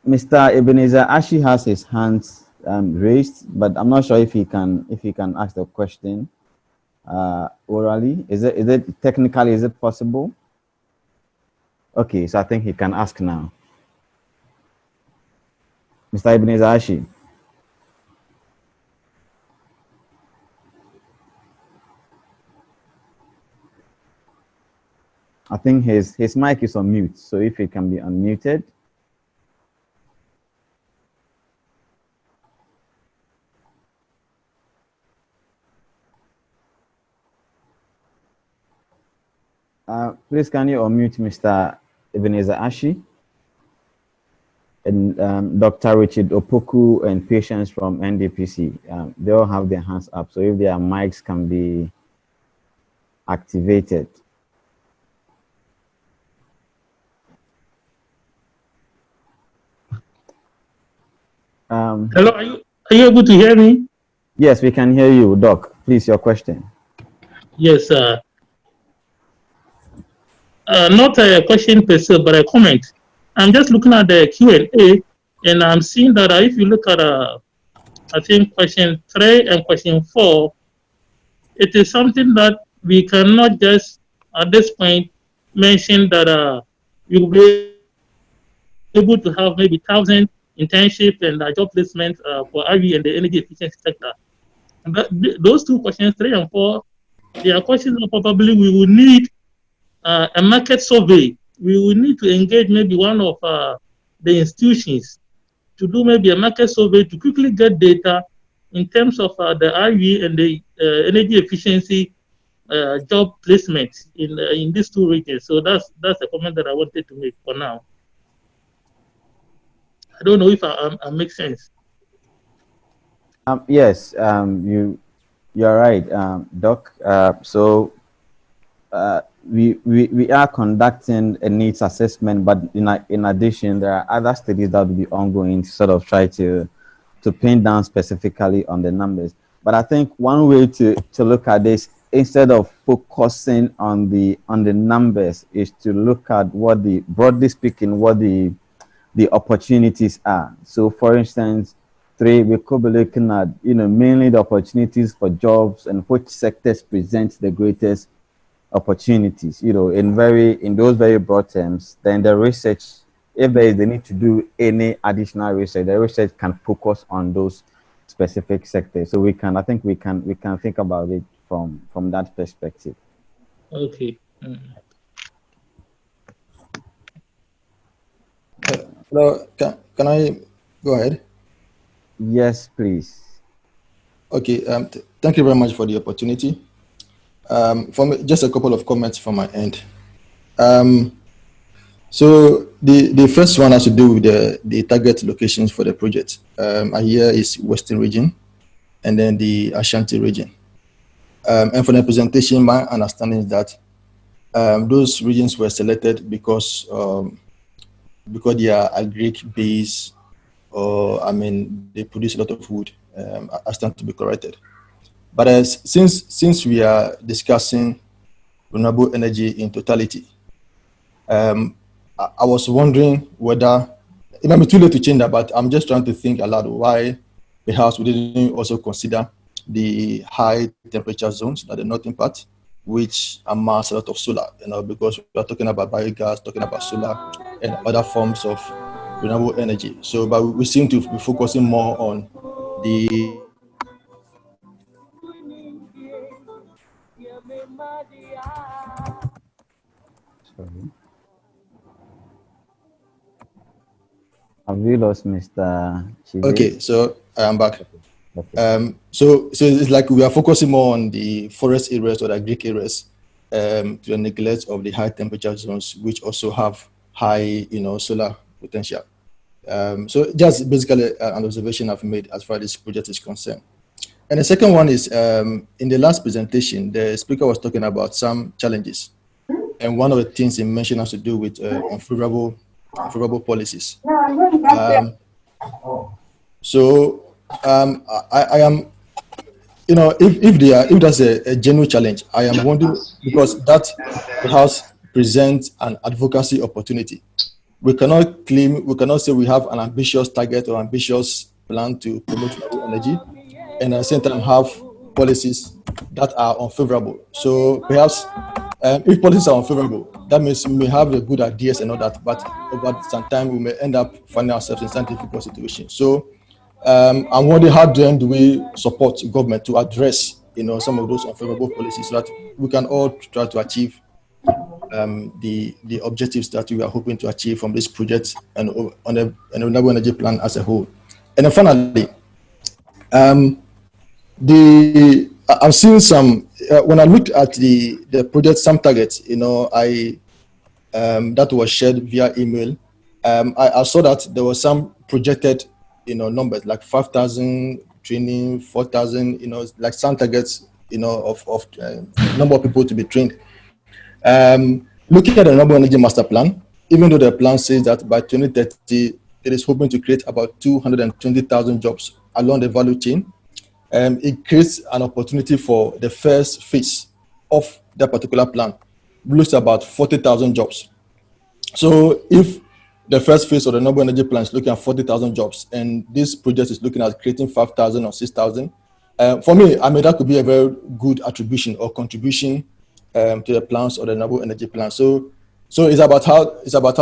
Mr. Ebenezer actually has his hands raised, but I'm not sure if he can ask the question orally. Is it technically, is it possible? Okay, so I think he can ask now. Mr. Ebenezer Ashi. I think his mic is on mute, so if it can be unmuted. Please, can you unmute Mr. Ebenezer Ashi? And Dr. Richard Opoku and patients from NDPC, they all have their hands up. So if their mics can be activated. Hello, are you able to hear me? Yes, we can hear you, Doc. Please, your question. Yes, not a question per se, but a comment. I'm just looking at the Q&A, and I'm seeing that if you look at, I think question 3 and question 4, it is something that we cannot just at this point mention that you will be able to have maybe 1,000 internship and job placement for RE and the energy efficiency sector. And those two questions, 3 and 4, they are questions that probably we will need a market survey. We will need to engage maybe one of the institutions to do maybe a market survey to quickly get data in terms of the RE and the energy efficiency job placement in these two regions. So that's a comment that I wanted to make for now. I don't know if I make sense. Yes, you're right, Doc. So we are conducting a needs assessment, but in addition, there are other studies that will be ongoing to sort of try to pin down specifically on the numbers. But I think one way to look at this, instead of focusing on the numbers, is to look at what broadly speaking, what the opportunities are. So for instance, 3, we could be looking at, mainly the opportunities for jobs and which sectors present the greatest opportunities, in those very broad terms. Then the research, if there is the need to do any additional research, the research can focus on those specific sectors. So I think we can think about it from that perspective. Okay. Hello, can I go ahead? Yes, please. Okay, thank you very much for the opportunity. For me, just a couple of comments from my end. So the first one has to do with the target locations for the project. Here is Western region, and then the Ashanti region. And for the presentation, my understanding is that those regions were selected because they are agric based, or they produce a lot of wood. I stand to be corrected. But since we are discussing renewable energy in totality, I was wondering whether it might be too late to change that, but I'm just trying to think aloud why perhaps we didn't also consider the high temperature zones, like the northern part, which amass a lot of solar, because we are talking about biogas, talking about solar and other forms of renewable energy. So, but we seem to be focusing more on the Sorry. Have you lost Mr. Chive? Okay, so I am back. Okay. So it's like we are focusing more on the forest areas or the agric areas to the neglect of the high temperature zones, which also have high, solar potential. So just basically an observation I've made as far as this project is concerned. And the second one is in the last presentation, the speaker was talking about some challenges. And one of the things he mentioned has to do with unfavorable policies. I am, if that's a genuine challenge, I am wondering, because that House presents an advocacy opportunity. We cannot say we have an ambitious target or ambitious plan to promote renewable energy, and at the same time have policies that are unfavorable. So perhaps if policies are unfavorable, that means we may have the good ideas and all that, but over some time we may end up finding ourselves in some difficult situations. So I'm wondering, how then do we support government to address some of those unfavorable policies so that we can all try to achieve the objectives that we are hoping to achieve from this project and on a renewable energy plan as a whole. And then finally, I'm seeing some when I looked at the project, some targets, that was shared via email. I saw that there was some projected, numbers like 5,000 training, 4,000, like some targets, of number of people to be trained. Looking at the renewable energy master plan, even though the plan says that by 2030 it is hoping to create about 220,000 jobs along the value chain, it creates an opportunity for the first phase of that particular plan. It looks about 40,000 jobs. So if the first phase of the renewable energy plan is looking at 40,000 jobs, and this project is looking at creating 5,000 or 6,000, for me, that could be a very good attribution or contribution to the plans of the renewable energy plan. So it's about how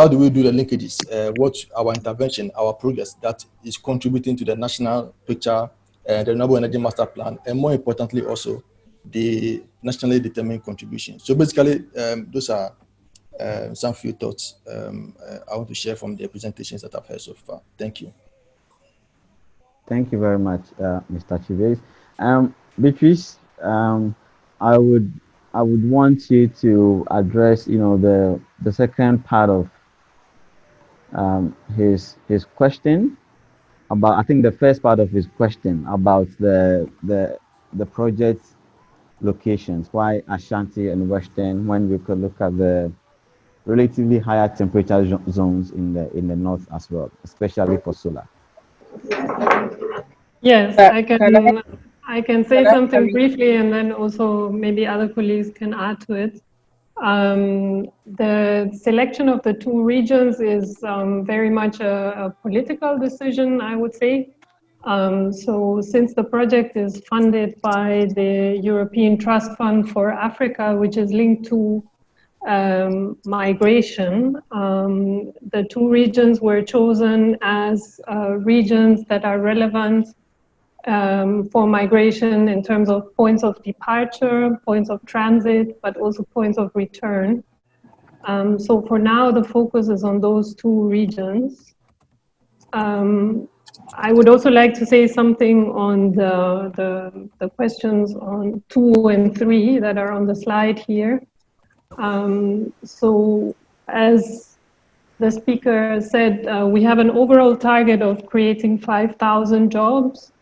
do we do the linkages, what our intervention, our progress that is contributing to the national picture, the renewable energy master plan, and more importantly also the nationally determined contribution. So basically, those are some few thoughts I want to share from the presentations that I've heard so far. Thank you. Thank you very much, Mr. Chives. Beatrice, I would want you to address, the second part of his question about, I think the first part of his question about the project locations, why Ashanti and Western, when we could look at the relatively higher temperature zones in the north as well, especially for solar. Yes, I can say something briefly, and then also maybe other colleagues can add to it. The selection of the two regions is very much a political decision, I would say. So since the project is funded by the European Trust Fund for Africa, which is linked to migration, the two regions were chosen as regions that are relevant for migration in terms of points of departure, points of transit, but also points of return. So for now, the focus is on those two regions. I would also like to say something on the questions on 2 and 3 that are on the slide here. So as the speaker said, we have an overall target of creating 5,000 jobs,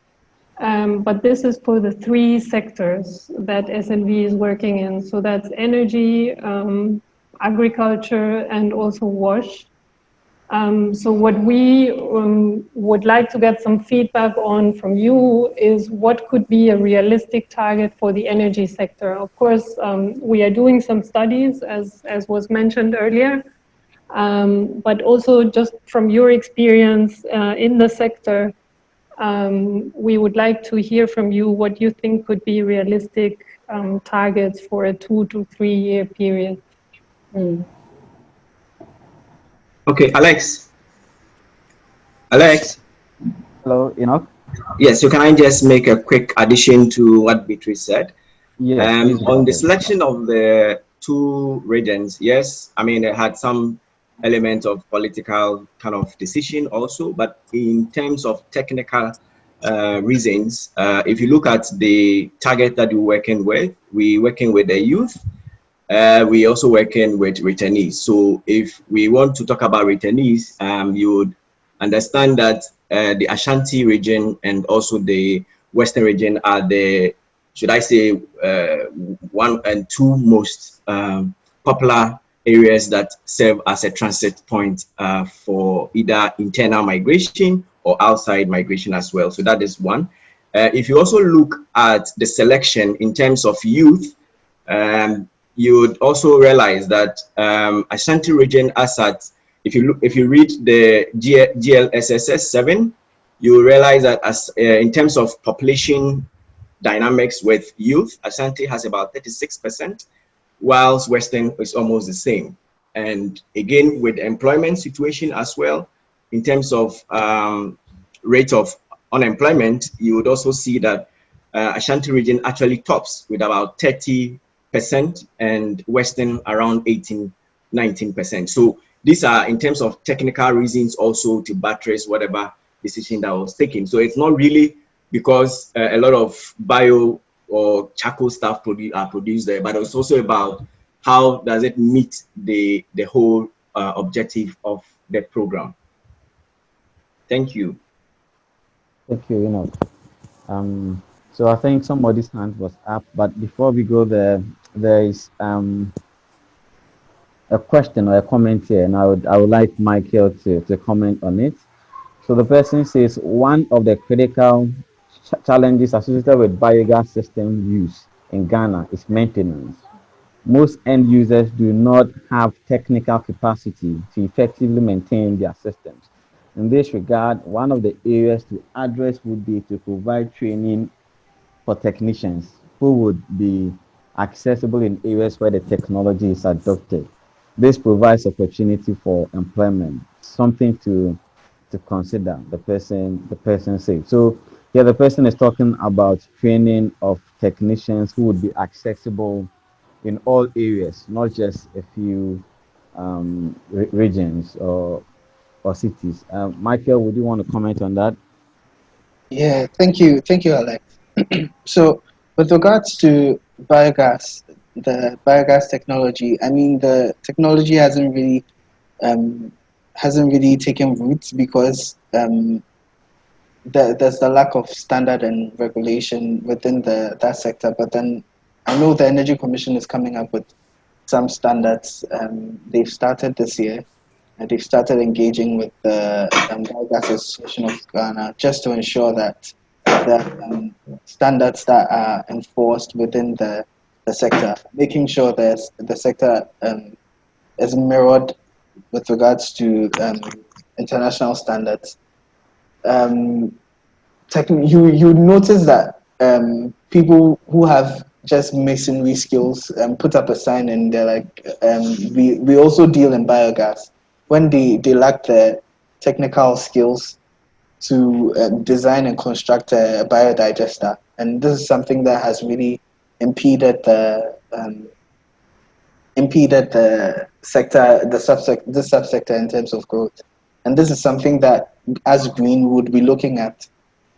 but this is for the 3 sectors that SNV is working in. So that's energy, agriculture, and also wash. So what we would like to get some feedback on from you is what could be a realistic target for the energy sector. Of course, we are doing some studies, as was mentioned earlier, but also just from your experience in the sector, we would like to hear from you what you think could be realistic targets for a 2 to 3 year period. Okay, Alex. Hello, Enoch. Yes, so can I just make a quick addition to what Beatrice said? Yes. On the selection of the 2 regions, yes, I mean, they had some element of political kind of decision also, but in terms of technical reasons, if you look at the target that we're working with the youth. We also working with returnees. So if we want to talk about returnees, you would understand that the Ashanti region and also the Western region are the, should I say, one and two most popular areas that serve as a transit point for either internal migration or outside migration as well. So that is one. If you also look at the selection in terms of youth, you would also realize that Ashanti region as at, if you read the GLSSS 7, you will realize that as in terms of population dynamics with youth, Ashanti has about 36%, whilst Western is almost the same. And again, with the employment situation as well, in terms of rate of unemployment, you would also see that Ashanti region actually tops with about 30%, and Western around 18, 19%. So these are in terms of technical reasons also to buttress whatever decision that was taken. So it's not really because a lot of bio or charcoal stuff are produced there, but it's also about how does it meet the whole objective of the program. Thank you. Thank you, so I think somebody's hand was up, but before we go there, there is a question or a comment here, and I would like Michael to comment on it. So the person says one of the critical challenges associated with biogas system use in Ghana is maintenance. Most end users do not have technical capacity to effectively maintain their systems. In this regard, one of the areas to address would be to provide training for technicians who would be accessible in areas where the technology is adopted. This provides opportunity for employment, something to consider, the person said. So here the person is talking about training of technicians who would be accessible in all areas, not just a few regions or cities. Michael, would you want to comment on that? Yeah, thank you, Alex. So, with regards to biogas, the biogas technology, I mean, the technology hasn't really taken roots because there's the lack of standard and regulation within that sector. But then I know the Energy Commission is coming up with some standards. They've started this year, and they've started engaging with the Biogas Association of Ghana just to ensure that the standards that are enforced within the sector, making sure that the sector is mirrored with regards to international standards. You notice that people who have just masonry skills put up a sign and they're like, we also deal in biogas, when they lack the technical skills to design and construct a biodigester. And this is something that has really impeded the sector, the subsector in terms of growth. And this is something that, as GrEEn, would be looking at.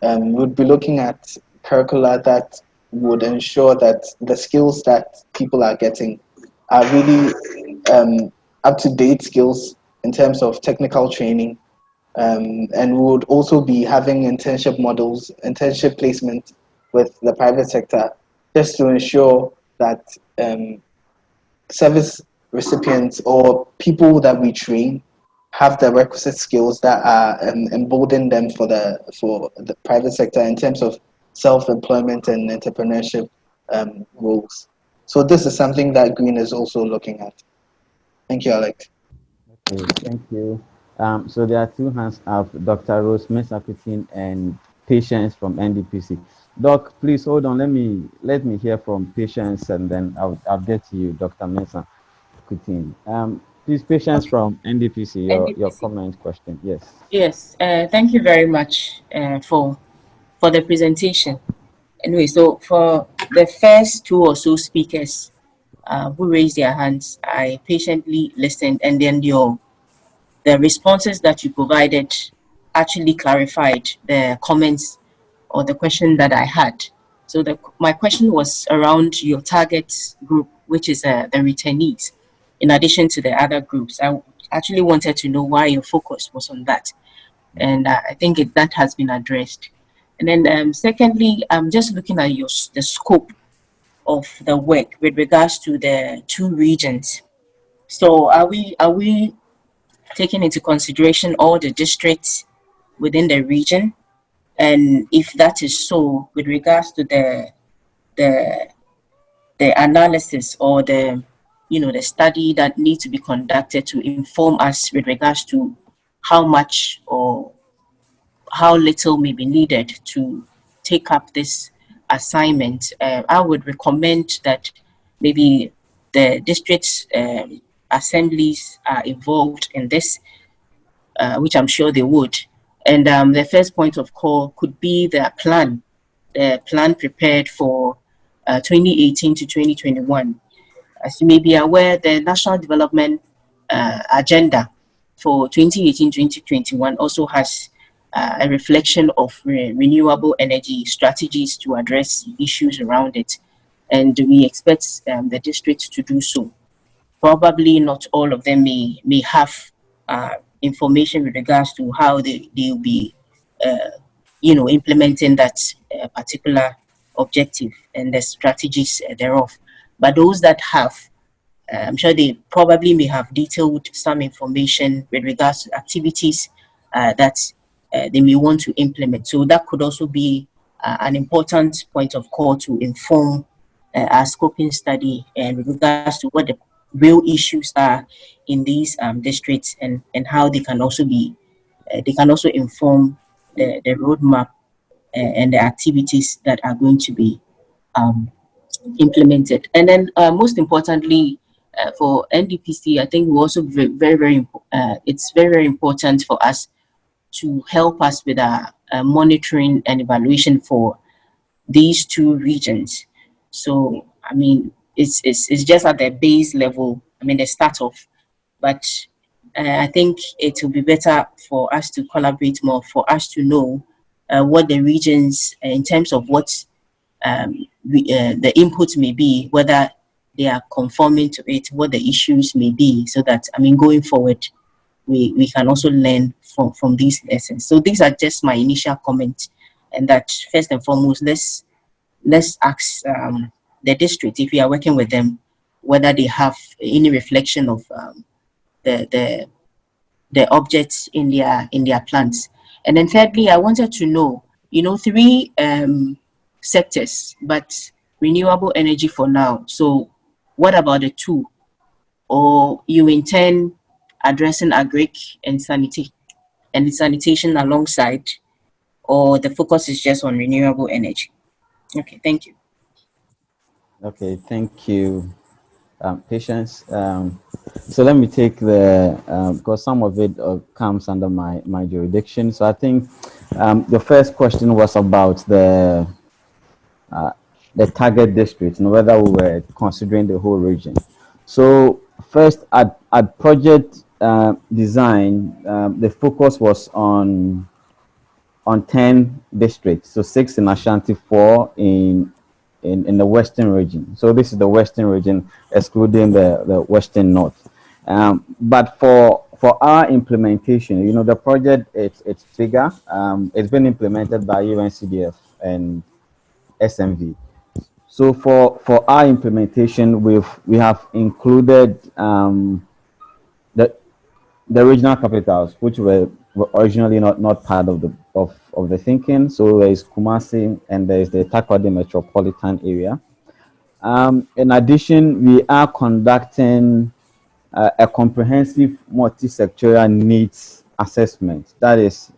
Would be looking at curricula that would ensure that the skills that people are getting are really up-to-date skills in terms of technical training. And we would also be having internship models, internship placement with the private sector, just to ensure that service recipients or people that we train have the requisite skills that are embolden them for the private sector in terms of self-employment and entrepreneurship roles. So this is something that GrEEn is also looking at. Thank you, Alex. Okay, thank you. So there are two hands up, Dr. Rose Mensah-Kuti and Patience from NDPC. Doc, please hold on. Let me hear from Patience, and then I'll get to you, Dr. Mensah-Kuti. Please, Patience from NDPC, your comment, question. Yes. Yes. Thank you very much for the presentation. Anyway, so for the first two or so speakers who raised their hands, I patiently listened, and then your the responses that you provided actually clarified the comments or the question that I had. So my question was around your target group, which is the returnees, in addition to the other groups. I actually wanted to know why your focus was on that. And I think that has been addressed. And then secondly, I'm just looking at the scope of the work with regards to the 2 regions. So are we taking into consideration all the districts within the region? And if that is so, with regards to the analysis or the study that needs to be conducted to inform us with regards to how much or how little may be needed to take up this assignment, I would recommend that maybe the district assemblies are involved in this, which I'm sure they would. And the first point of call could be the plan prepared for 2018 to 2021. As you may be aware, the National Development Agenda for 2018-2021 also has a reflection of renewable energy strategies to address issues around it. And we expect the districts to do so. Probably not all of them may have information with regards to how they will be implementing that particular objective and the strategies thereof. But those that have, I'm sure they probably may have detailed some information with regards to activities that they may want to implement. So that could also be an important point of call to inform our scoping study and with regards to what the real issues are in these districts and how they can also be, they can also inform the roadmap and the activities that are going to be implemented. And then most importantly, for NDPC, I think we also it's very important for us to help us with our monitoring and evaluation for these 2 regions. So, I mean, it's just at the base level, I mean, the start off, but I think it will be better for us to collaborate more, for us to know what the regions, in terms of what the input may be, whether they are conforming to it, what the issues may be, so that, I mean, going forward, we can also learn from these lessons. So these are just my initial comments, and that first and foremost, let's ask the district, if we are working with them, whether they have any reflection of the objects in their plans. And then thirdly, I wanted to know, 3 sectors, but renewable energy for now. So what about the 2? Or you intend addressing agric and sanitation alongside, or the focus is just on renewable energy? Okay, thank you. Okay, thank you, Patience. So let me take because some of it comes under my jurisdiction. So I think the first question was about the target district and whether we were considering the whole region. So first, at project design, the focus was on 10 districts, so 6 in Ashanti, 4 in the western region. So this is the western region, excluding the western north. But for our implementation, the project it's bigger. It's been implemented by UNCDF and SMV. So for our implementation, we have included the regional capitals, which were originally not part of the thinking. So there is Kumasi and there is the Takoradi metropolitan area. In addition, we are conducting a comprehensive multi-sectoral needs assessment that is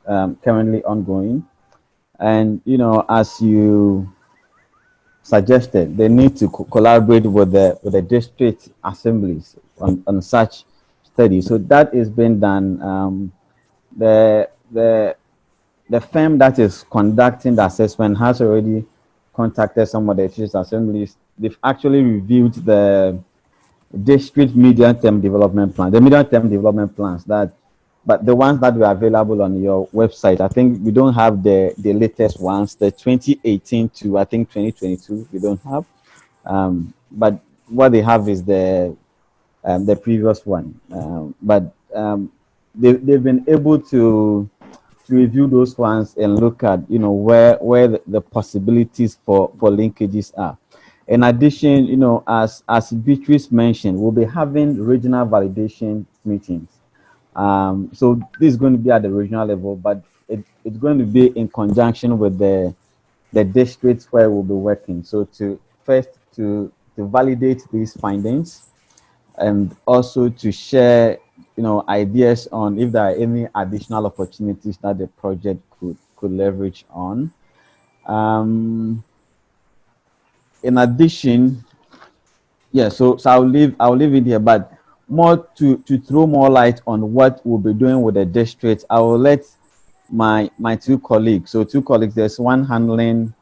currently ongoing. And as you suggested, they need to collaborate with the district assemblies on such studies. So that is being done. The firm that is conducting the assessment has already contacted some of the district assemblies. They've actually reviewed the district medium-term development plan, the medium-term development plans that but the ones that were available on your website, I think we don't have the latest ones, the 2018 to I think 2022. We don't have, but what they have is the previous one. They've been able to review those ones and look at where the possibilities for linkages are. In addition, as Beatrice mentioned, we'll be having regional validation meetings. So this is going to be at the regional level, but it's going to be in conjunction with the districts where we'll be working. So to validate these findings, and also to share ideas on if there are any additional opportunities that the project could leverage on. In addition, so I'll leave it here, but more to throw more light on what we'll be doing with the district, I will let my two colleagues. So two colleagues, there's one handling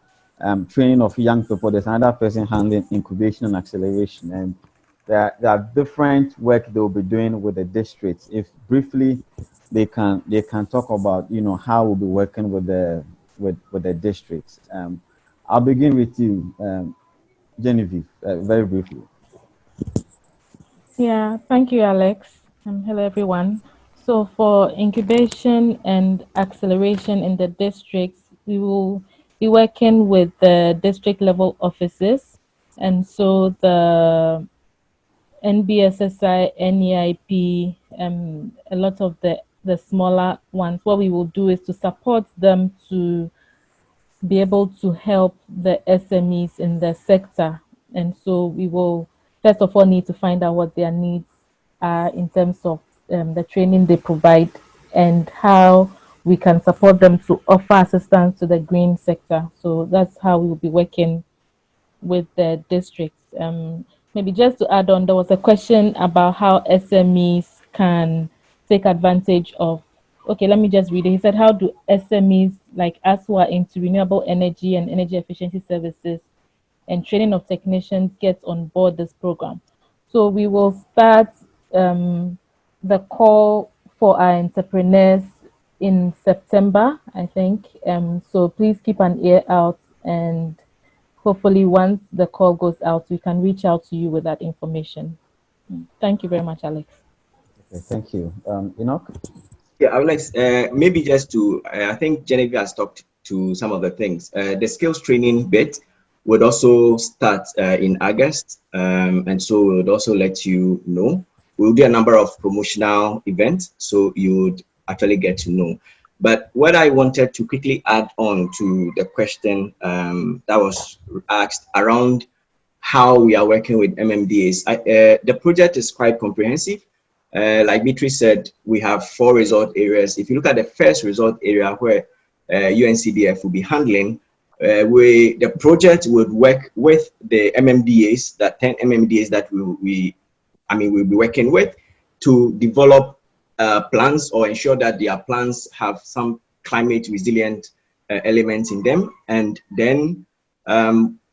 training of young people, there's another person handling incubation and acceleration, and there are different work they'll be doing with the districts. If briefly they can talk about how we'll be working with the districts. I'll begin with you, Genevieve, very briefly. Yeah, thank you, Alex. Hello, everyone. So for incubation and acceleration in the districts, we will be working with the district level offices. And so the NBSSI, NEIP, a lot of the smaller ones, what we will do is to support them to be able to help the SMEs in the sector. And so we will first of all need to find out what their needs are in terms of the training they provide and how we can support them to offer assistance to the green sector. So that's how we will be working with the districts. Maybe just to add on, there was a question about how SMEs can take advantage of. Okay, let me just read it. He said, how do SMEs like us who are into renewable energy and energy efficiency services and training of technicians get on board this program? So we will start the call for our entrepreneurs in September, I think. So please keep an ear out, and hopefully once the call goes out, we can reach out to you with that information. Thank you very much, Alex. Okay, thank you. Enoch? Yeah, I would like maybe just to, I think Genevieve has talked to some of the things. The skills training bit would also start in August, and so we would also let you know. We'll do a number of promotional events, so you would actually get to know. But what I wanted to quickly add on to the question that was asked around how we are working with MMDAs, the project is quite comprehensive. Like Beatrice said, we have 4 resort areas. If you look at the first resort area where UNCDF will be handling, the project would work with the MMDAs, that 10 MMDAs that we'll be working with, to develop plans or ensure that their plans have some climate resilient elements in them. And then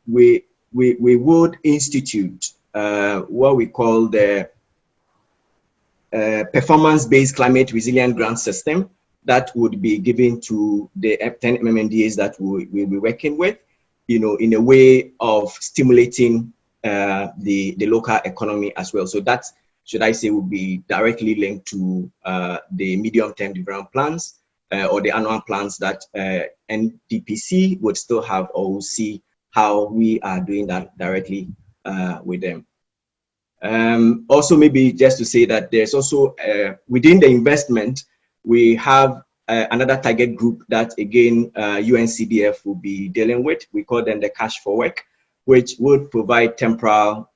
we would institute what we call the performance-based climate resilient grant system that would be given to the 10 MMDAs that we'll be working with, in a way of stimulating the local economy as well. So that, should I say, would be directly linked to the medium-term development plans or the annual plans that NDPC would still have, or we'll see how we are doing that directly with them. Also, maybe just to say that there's also, within the investment, we have another target group that, again, UNCDF will be dealing with. We call them the Cash for Work, which would provide temporal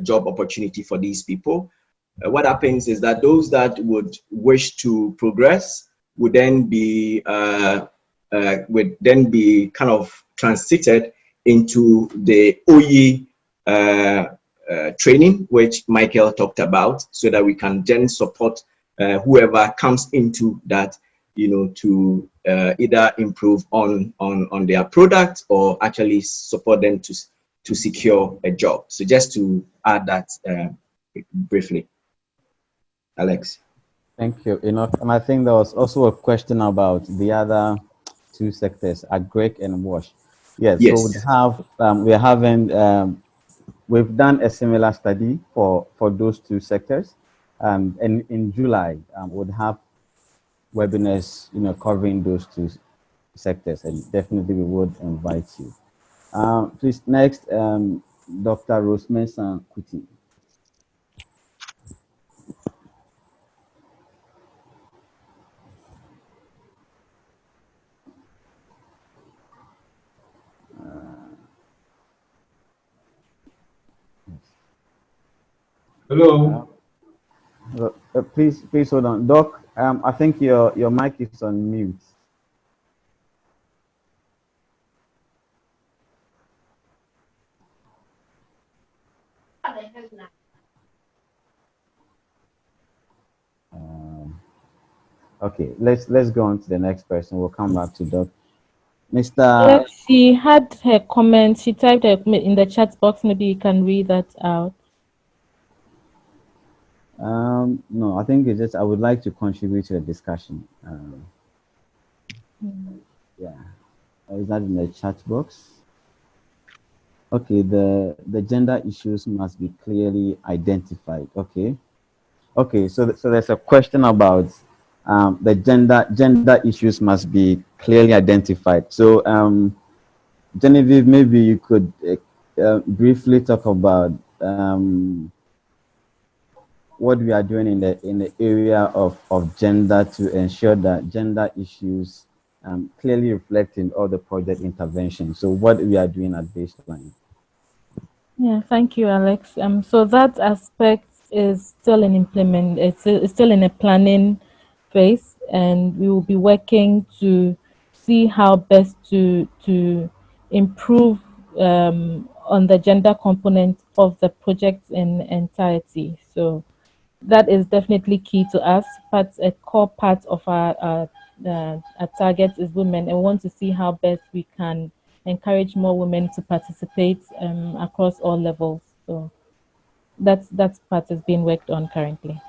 job opportunity for these people. What happens is that those that would wish to progress would then be kind of transited into the OE training, which Michael talked about, so that we can then support whoever comes into that, to either improve on their product or actually support them to secure a job. So just to add that briefly. Alex. Thank you. Enough. And I think there was also a question about the other two sectors, agric and wash. Yes. So Yes. we're having we've done a similar study for those two sectors, and in July we'll have webinars, covering those two sectors, and definitely we would invite you. Please next, Dr. Rosemary Kuti. Hello. Please hold on, Doc. I think your mic is on mute. Okay, let's go on to the next person. We'll come back to Doc. Mr. She had her comment. She typed it in the chat box. Maybe you can read that out. No, I think it's just I would like to contribute to the discussion. Yeah, is that in the chat box? Okay, the gender issues must be clearly identified. Okay, so there's a question about the gender issues must be clearly identified. So Genevieve, maybe you could briefly talk about what we are doing in the area of gender to ensure that gender issues clearly reflect in all the project interventions. So what we are doing at baseline. Yeah, thank you, Alex. So that aspect is still in it's still in a planning phase, and we will be working to see how best to improve on the gender component of the project in entirety. So that is definitely key to us, but a core part of our target is women, and we want to see how best we can encourage more women to participate across all levels. So that part is being worked on currently.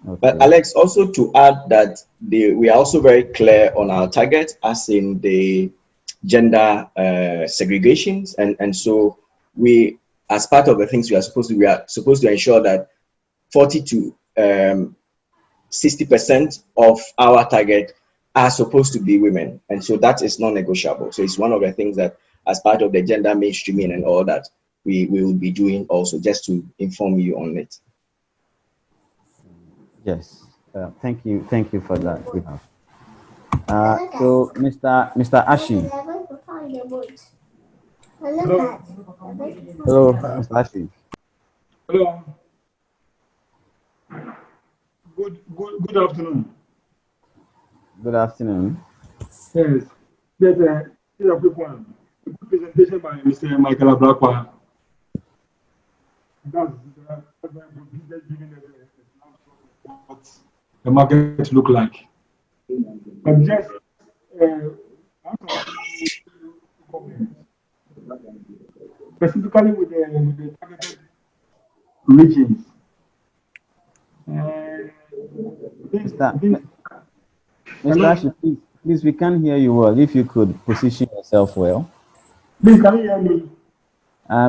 Okay. But Alex, also to add that we are also very clear on our target, as in the gender segregations, and so we, as part of the things we are supposed to ensure that 40 to 60% of our target are supposed to be women, and so that is non-negotiable. So it's one of the things that, as part of the gender mainstreaming and all that, we will be doing also, just to inform you on it. Yes, thank you for that. So Mr. Ashi. Hello, Mr. Ashi. Hello. Good afternoon. Good afternoon. Yes. There's a quick one. A good presentation by Mr. Michael Ablakwa. That's very good. He's just giving what the market look like. But just specifically with the targeted regions. Mr. Ashi, please, we can't hear you well. If you could position yourself well. Please, can you hear me?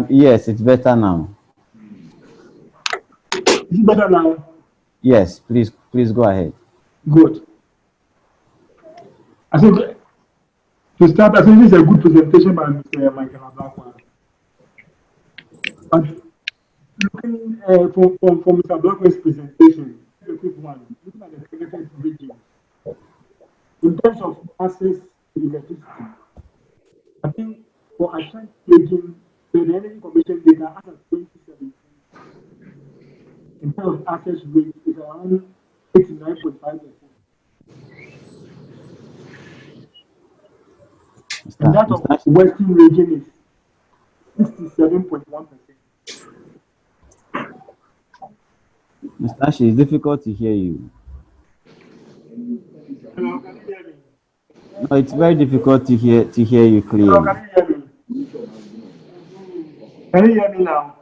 Yes, it's better now. Is it better now? Yes, please go ahead. Good. I think to start, I think this is a good presentation by Mr. Michael Ablakwa. And looking from Mr. Ablakwa's presentation, a quick one, looking at the targeted regions, in terms of access to electricity, I think for Ashanti region, the Energy Commission data as of 2017, in terms of access rate, is around 89.5%. And that of the Western region is 67.1%. Mr. Ashi, it's difficult to hear you. Hello, can you hear me? No, it's very difficult to hear you clearly. Hello, can you hear me? Can you hear me now?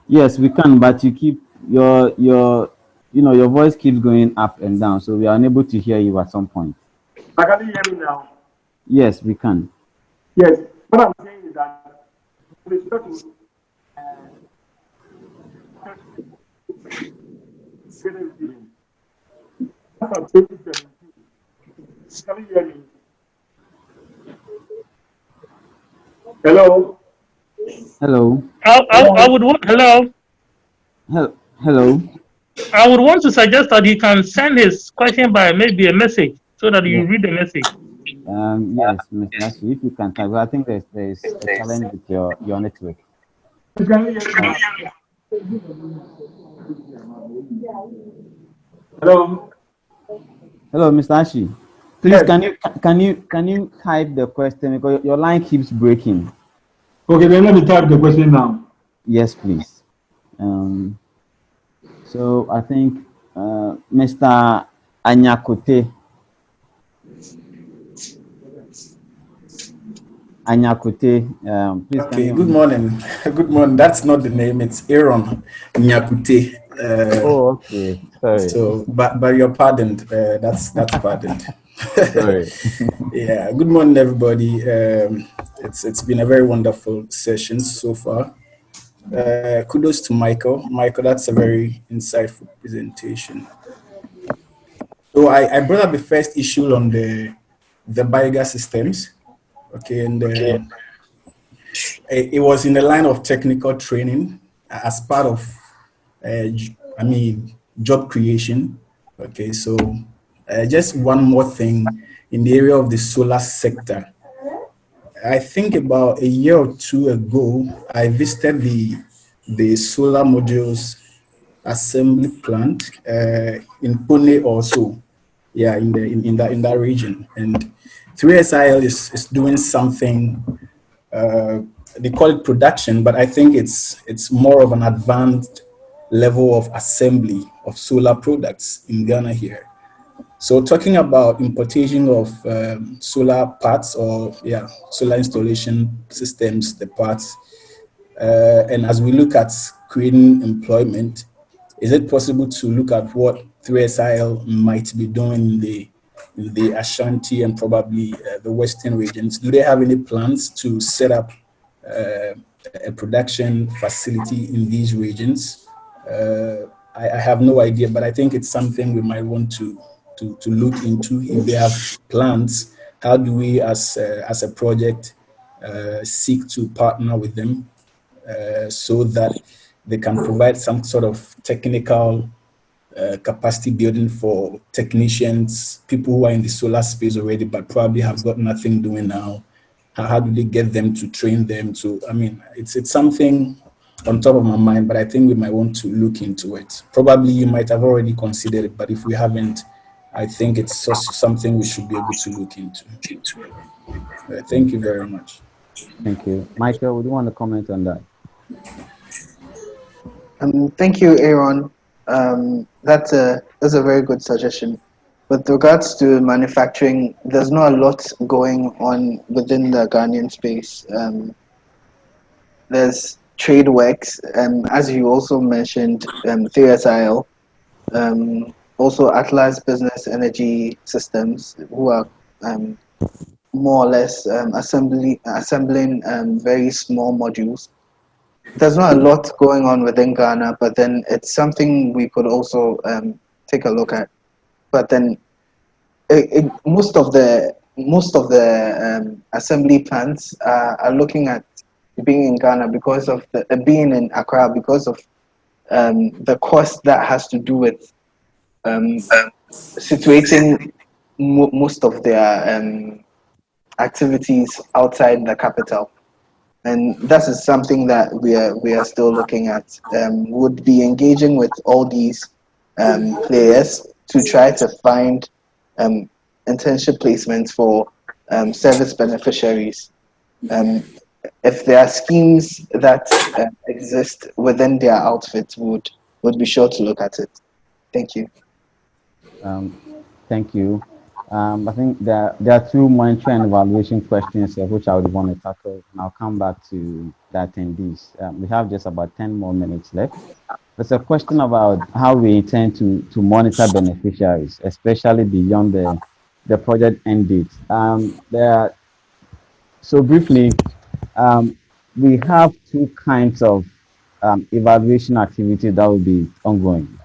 Yes, we can, but you keep your your voice keeps going up and down, so we are unable to hear you at some point. Can you hear me now? Yes, we can. Yes. What I'm saying is that with respect to as of 2017, can you hear me? Hello? Hello. I would want, hello? Hello. I would want to suggest that he can send his question by maybe a message so that you Yes. read the message. Yes, Mr. Ashi, if you can type. I think there's a challenge with your network. Can you hear me now? Hello? Hello, Mr. Ashi. Please, can you type the question because your line keeps breaking. Okay, then let me type the question now. Yes, please. So I think Mr. Anyakote. Please. Okay, good morning. Good morning. That's not the name, it's Aaron Nyakute. Oh, okay. Sorry. So, but you're pardoned. That's pardoned. Sorry. Yeah. Good morning, everybody. It's been a very wonderful session so far. Kudos to Michael. Michael, that's a very insightful presentation. So I brought up the first issue on the biogas systems. Okay, and it was in the line of technical training as part of, job creation. Okay, so just one more thing in the area of the solar sector. I think about a year or two ago, I visited the solar modules assembly plant in Pune also, yeah, in that region. And 3SIL is doing something. They call it production, but I think it's more of an advanced level of assembly of solar products in Ghana here. So talking about importation of solar parts or solar installation systems, the parts, and as we look at creating employment, is it possible to look at what 3SIL might be doing in the Ashanti and probably the Western regions? Do they have any plans to set up a production facility in these regions? I have no idea, but I think it's something we might want to look into. If they have plans, how do we as a project seek to partner with them so that they can provide some sort of technical capacity building for technicians, people who are in the solar space already, but probably have got nothing doing now. How do they get them to train them to, it's something on top of my mind, but I think we might want to look into it. Probably you might have already considered it, but if we haven't, I think it's also something we should be able to look into. Thank you very much. Thank you. Michael, would you want to comment on that? Thank you, Aaron. That's a very good suggestion. With regards to manufacturing, there's not a lot going on within the Ghanaian space. There's trade works, as you also mentioned, 3SIL, also Atlas Business Energy Systems, who are more or less assembling very small modules. There's not a lot going on within Ghana, but then it's something we could also take a look at. But then most of the assembly plants are looking at being in Ghana because of being in Accra, because of the cost that has to do with situating most of their activities outside the capital. And that is something that we are still looking at. Would be engaging with all these players to try to find internship placements for service beneficiaries. If there are schemes that exist within their outfit, would be sure to look at it. Thank you. Thank you. I think there are two monitoring and evaluation questions here, which I would want to tackle, and I'll come back to the attendees. We have just about 10 more minutes left. There's a question about how we intend to monitor beneficiaries, especially beyond the project end date. So briefly, we have two kinds of evaluation activities that will be ongoing.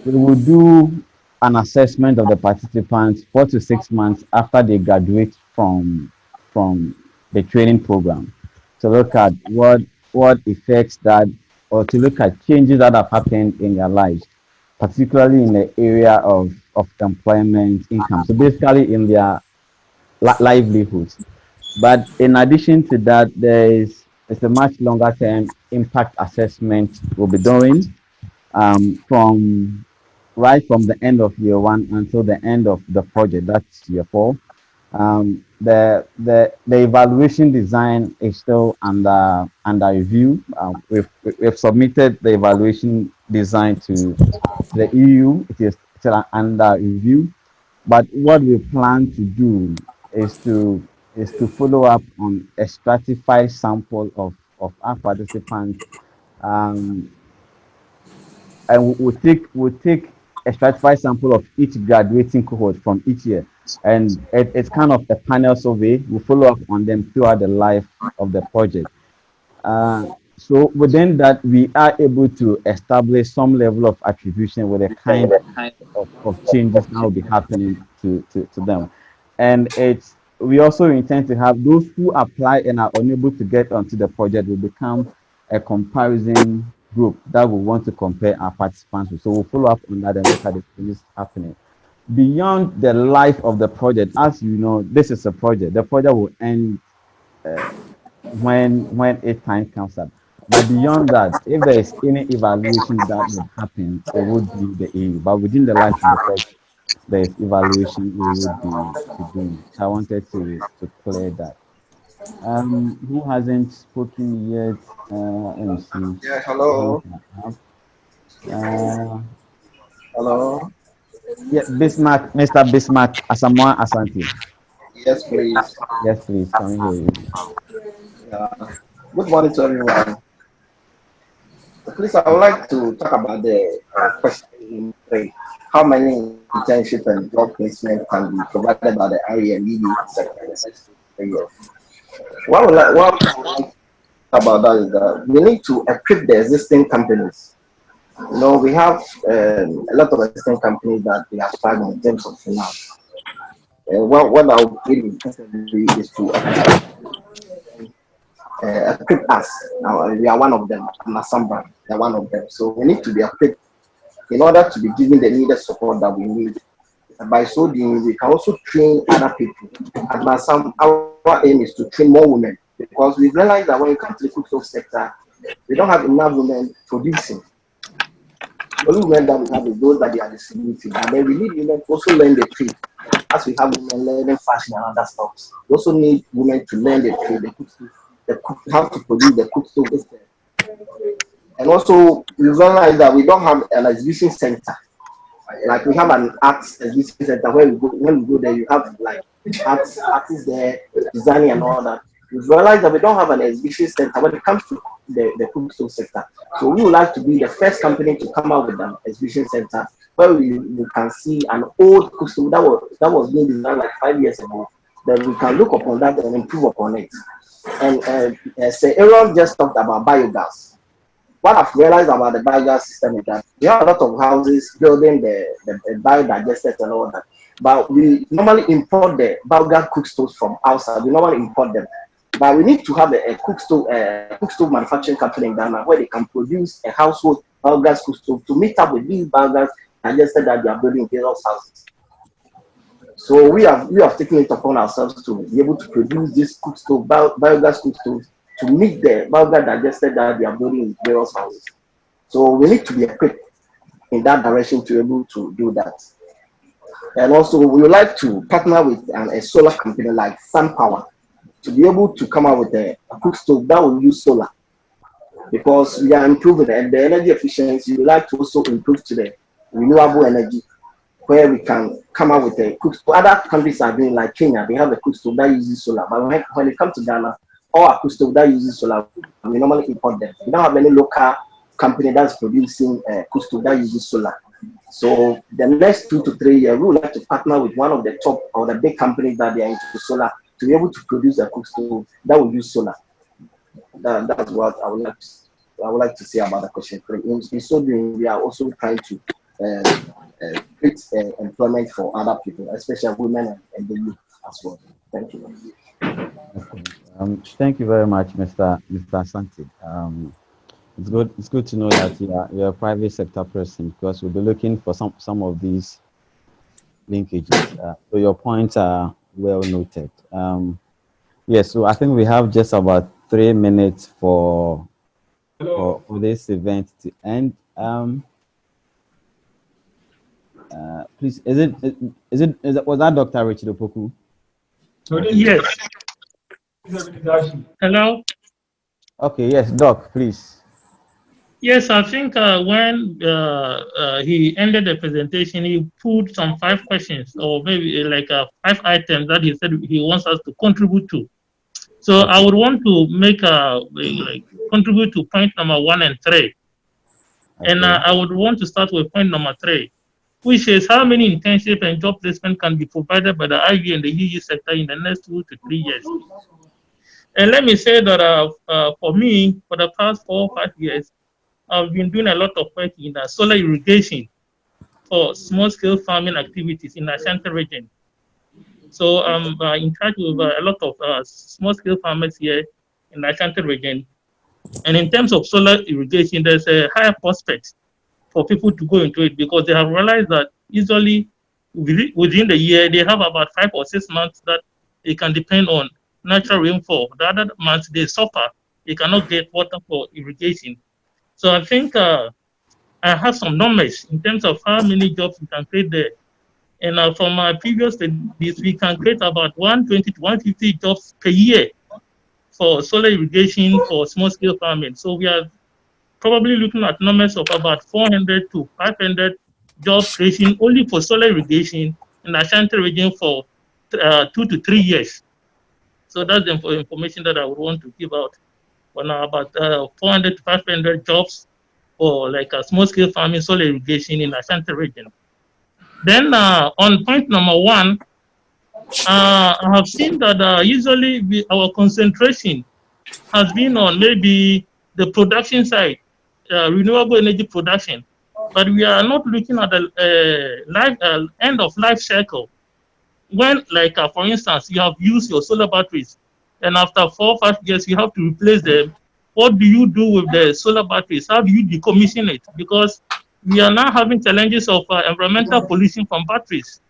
We will do an assessment of the participants 4 to 6 months after they graduate from the training program, to look at what effects that, or to look at changes that have happened in their lives, particularly in the area of employment, income. So basically in their livelihoods. But in addition to that, there's a much longer term impact assessment we'll be doing from from the end of year one until the end of the project. That's year four. The evaluation design is still under review. We've submitted the evaluation design to the EU. It is still under review. But what we plan to do is to follow up on a stratified sample of our participants, um, and we'll take a stratified sample of each graduating cohort from each year, and it's kind of a panel survey. We follow up on them throughout the life of the project. So within that, we are able to establish some level of attribution with the kind of changes that will be happening to them. And we also intend to have those who apply and are unable to get onto the project will become a comparison group that will want to compare our participants with. So we'll follow up on that and look at the changes happening. Beyond the life of the project, as you know, this is a project. The project will end when its time comes up. But beyond that, if there is any evaluation that would happen, it would be the EU. But within the life of the project, there is evaluation we would be doing. So I wanted to clear that. Who hasn't spoken yet? Let me see. Yeah, hello. Hello. Yeah, Bismarck, Mr. Bismarck Asamoah Asante. Yes, please. Yes, please. Can we hear you? Good morning to everyone. Please, I would like to talk about the question 3. How many internship and job placement can be provided by the area and ED sector? What I would like about that is that we need to equip the existing companies. You know, we have a lot of existing companies that they are struggling in terms of finance. What I would really is to equip us. Now, we are one of them, Nasamba, they are one of them. So we need to be equipped in order to be given the needed support that we need. By so doing, we can also train other people. At Nasam, our aim is to train more women, because we realize that when it comes to the cookstove sector, we don't have enough women producing. The only women that we have is those that they are distributing. And then we need women to also learn the trade. As we have women learning fashion and other stuff, we also need women to learn the trade, how to produce the cookstove. And also, we realize that we don't have an exhibition center. Like we have an arts exhibition center where when we go there, you have like artists there, designing and all that. We realize that we don't have an exhibition center when it comes to the cookstove sector. So we would like to be the first company to come out with an exhibition center where we can see an old cookstove that was being designed like 5 years ago. Then we can look upon that and improve upon it. And Aaron just talked about biogas. What I've realized about the biogas system is that we have a lot of houses building the biodigesters and all that, but we normally import the biogas cookstoves from outside. We normally import them, but we need to have a cookstove manufacturing company in Ghana where they can produce a household biogas cookstove to meet up with these biogas digesters that they are building in various houses. So we have taken it upon ourselves to be able to produce this cookstove, biogas cookstoves, to meet the biogas digester that they are building in various houses. So we need to be equipped in that direction to be able to do that. And also we would like to partner with a solar company like SunPower to be able to come out with a cookstove that will use solar, because we are improving the energy efficiency. We would like to also improve to the renewable energy, where we can come out with a cook stove. Other countries are doing, like Kenya, they have a cook stove that uses solar. But when it comes to Ghana, all our cook stove that uses solar, we normally import them. We don't have any local company that's producing a cook stove that uses solar. So the next 2 to 3 years, we would like to partner with one of the top or the big companies that they are into solar to be able to produce a cook stove that will use solar. That's what I would like to say about the question. In so doing, we are also trying to create employment for other people, especially women and the youth as well. Thank you. Thank you very much, Mr. Asante. It's good to know that you're a private sector person, because we'll be looking for some of these linkages. So your points are well noted. Yes, so I think we have just about 3 minutes for this event to end. Please, was that Dr. Richard Opoku? Yes. Hello. Okay. Yes, Doc, please. Yes, I think when he ended the presentation, he put some 5 questions, or maybe like 5 items that he said he wants us to contribute to. So I would want to make contribute to point number 1 and 3. Okay. And I would want to start with point number 3, which is how many internship and job placement can be provided by the IB and the EU sector in the next 2 to 3 years. And let me say that for me, for the past 4 or 5 years, I've been doing a lot of work in solar irrigation for small-scale farming activities in the Ashanti region. So I'm in touch with a lot of small-scale farmers here in the Ashanti region. And in terms of solar irrigation, there's a higher prospect for people to go into it, because they have realized that usually within the year, they have about 5 or 6 months that they can depend on natural rainfall. The other months they suffer, they cannot get water for irrigation. So I think I have some numbers in terms of how many jobs we can create there. And from my previous studies, we can create about 120 to 150 jobs per year for solar irrigation for small-scale farming. So we are probably looking at numbers of about 400 to 500 job creation only for solar irrigation in the Ashanti region for 2 to 3 years. So that's the information that I would want to give out. For now, about 400 to 500 jobs for like a small-scale farming, solar irrigation in the Ashanti region. Then on point number 1, I have seen that usually our concentration has been on maybe the production side, renewable energy production, but we are not looking at the end of life cycle. When, like for instance, you have used your solar batteries, and after 4 or 5 years you have to replace them. What do you do with the solar batteries? How do you decommission it? Because we are now having challenges of environmental pollution from batteries.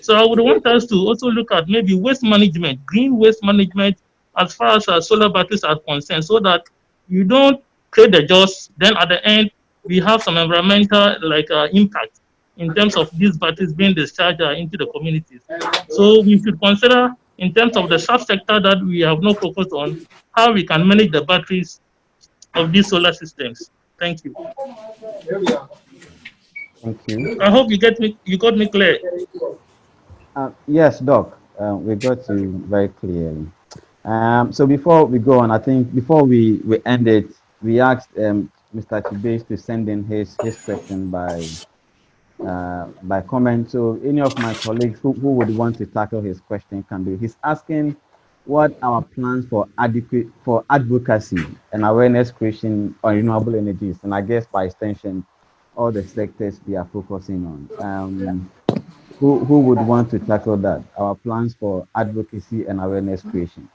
So I would want us to also look at maybe waste management, green waste management, as far as solar batteries are concerned, so that you don't create the jobs, then at the end we have some environmental impact in terms of these batteries being discharged into the communities. So we should consider, in terms of the subsector that we have no focus on, how we can manage the batteries of these solar systems. Thank you. Thank you. I hope you got me clear. Yes, Doc, we got you very clearly. So before we go on, I think before we end it, we asked Mr. Chibase to send in his question by comment. So any of my colleagues who would want to tackle his question can do. He's asking what our plans for advocacy and awareness creation on renewable energies, and I guess by extension, all the sectors we are focusing on. Who would want to tackle that? Our plans for advocacy and awareness creation.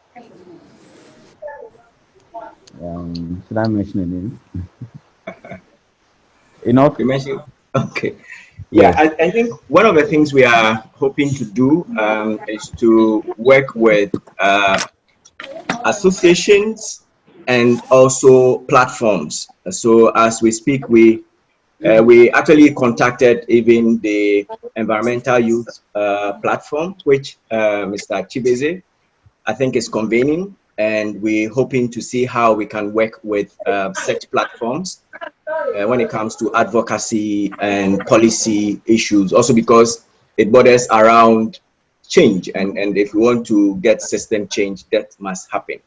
Should I mention a name? Enough? You mentioned, okay. Yeah, I think one of the things we are hoping to do is to work with associations and also platforms. So as we speak, we actually contacted even the Environmental Youth Platform, which Mr. Chibese, I think, is convening, and we're hoping to see how we can work with such platforms when it comes to advocacy and policy issues. Also because it borders around change, and if we want to get system change, that must happen.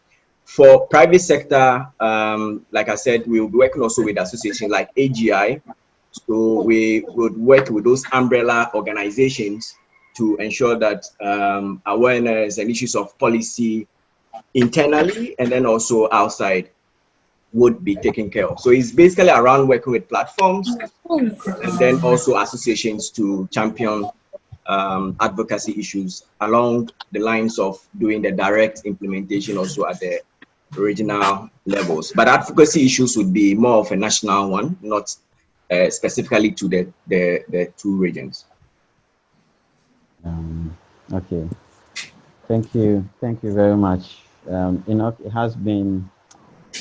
For private sector, like I said, we will be working also with associations like AGI. So we would work with those umbrella organizations to ensure that awareness and issues of policy internally and then also outside would be taken care of. So it's basically around working with platforms and then also associations to champion advocacy issues along the lines of doing the direct implementation also at the regional levels. But advocacy issues would be more of a national one, not specifically to the two regions. Okay, thank you very much. Enoch, it has been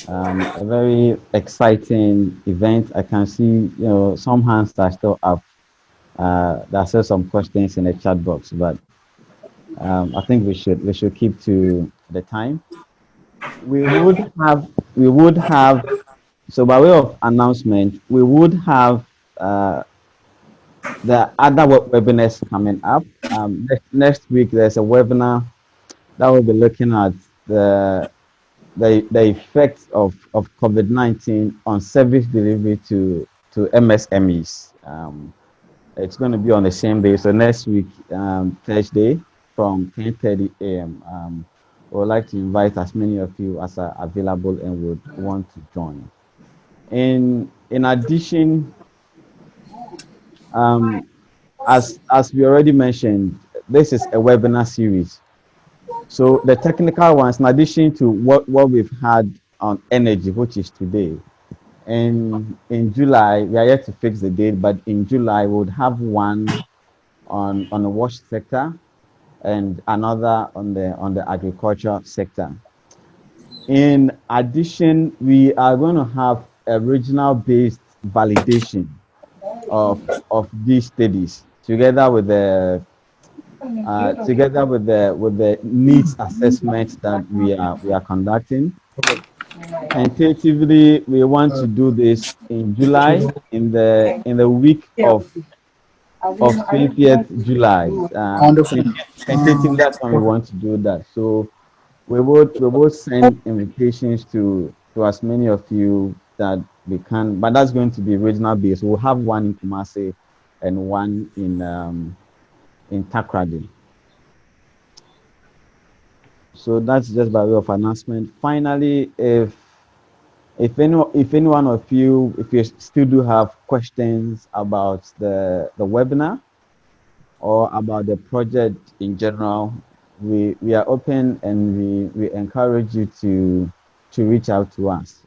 a very exciting event. I can see, some hands are still up. There are still some questions in the chat box, but I think we should keep to the time. We would have, so by way of announcement, we would have the other webinars coming up. Next week, there's a webinar that will be looking at the effects of COVID-19 on service delivery to MSMEs. It's going to be on the same day, so next week, Thursday, from 10:30 a.m. We would like to invite as many of you as are available and would want to join. In addition, as we already mentioned, this is a webinar series. So the technical ones, in addition to what we've had on energy, which is today, and in July, we are yet to fix the date, but in July, we would have one on the wash sector and another on the agriculture sector. In addition, we are going to have a regional-based validation of these studies together with the needs assessment that we are conducting. Tentatively, we want to do this in July, in the week of 20th July. Tentatively, that's when we want to do that. So we will send invitations to as many of you that we can, but that's going to be regional based. We'll have one in Kumasi and one in Takrady. So that's just by way of announcement. Finally, if any one of you, if you still do have questions about the webinar or about the project in general, we are open and we encourage you to reach out to us.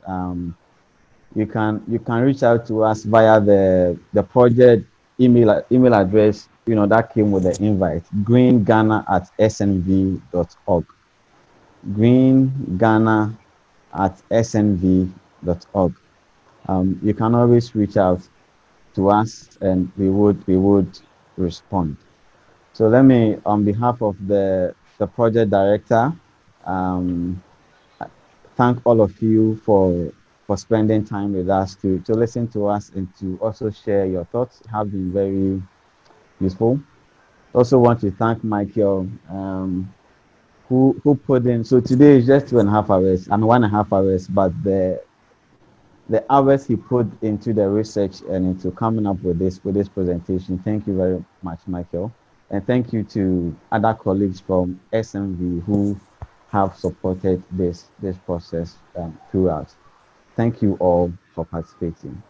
You can reach out to us via the project email address, that came with the invite, greengana@snv.org. greengana@snv.org. You can always reach out to us and we would respond. So let me, on behalf of the project director, thank all of you for spending time with us to listen to us and to also share your thoughts. Have been very useful. Also want to thank Michael, who put in. So today is just 2.5 hours and 1.5 hours, but the hours he put into the research and into coming up with this presentation. Thank you very much, Michael, and thank you to other colleagues from SMV who have supported this process throughout. Thank you all for participating.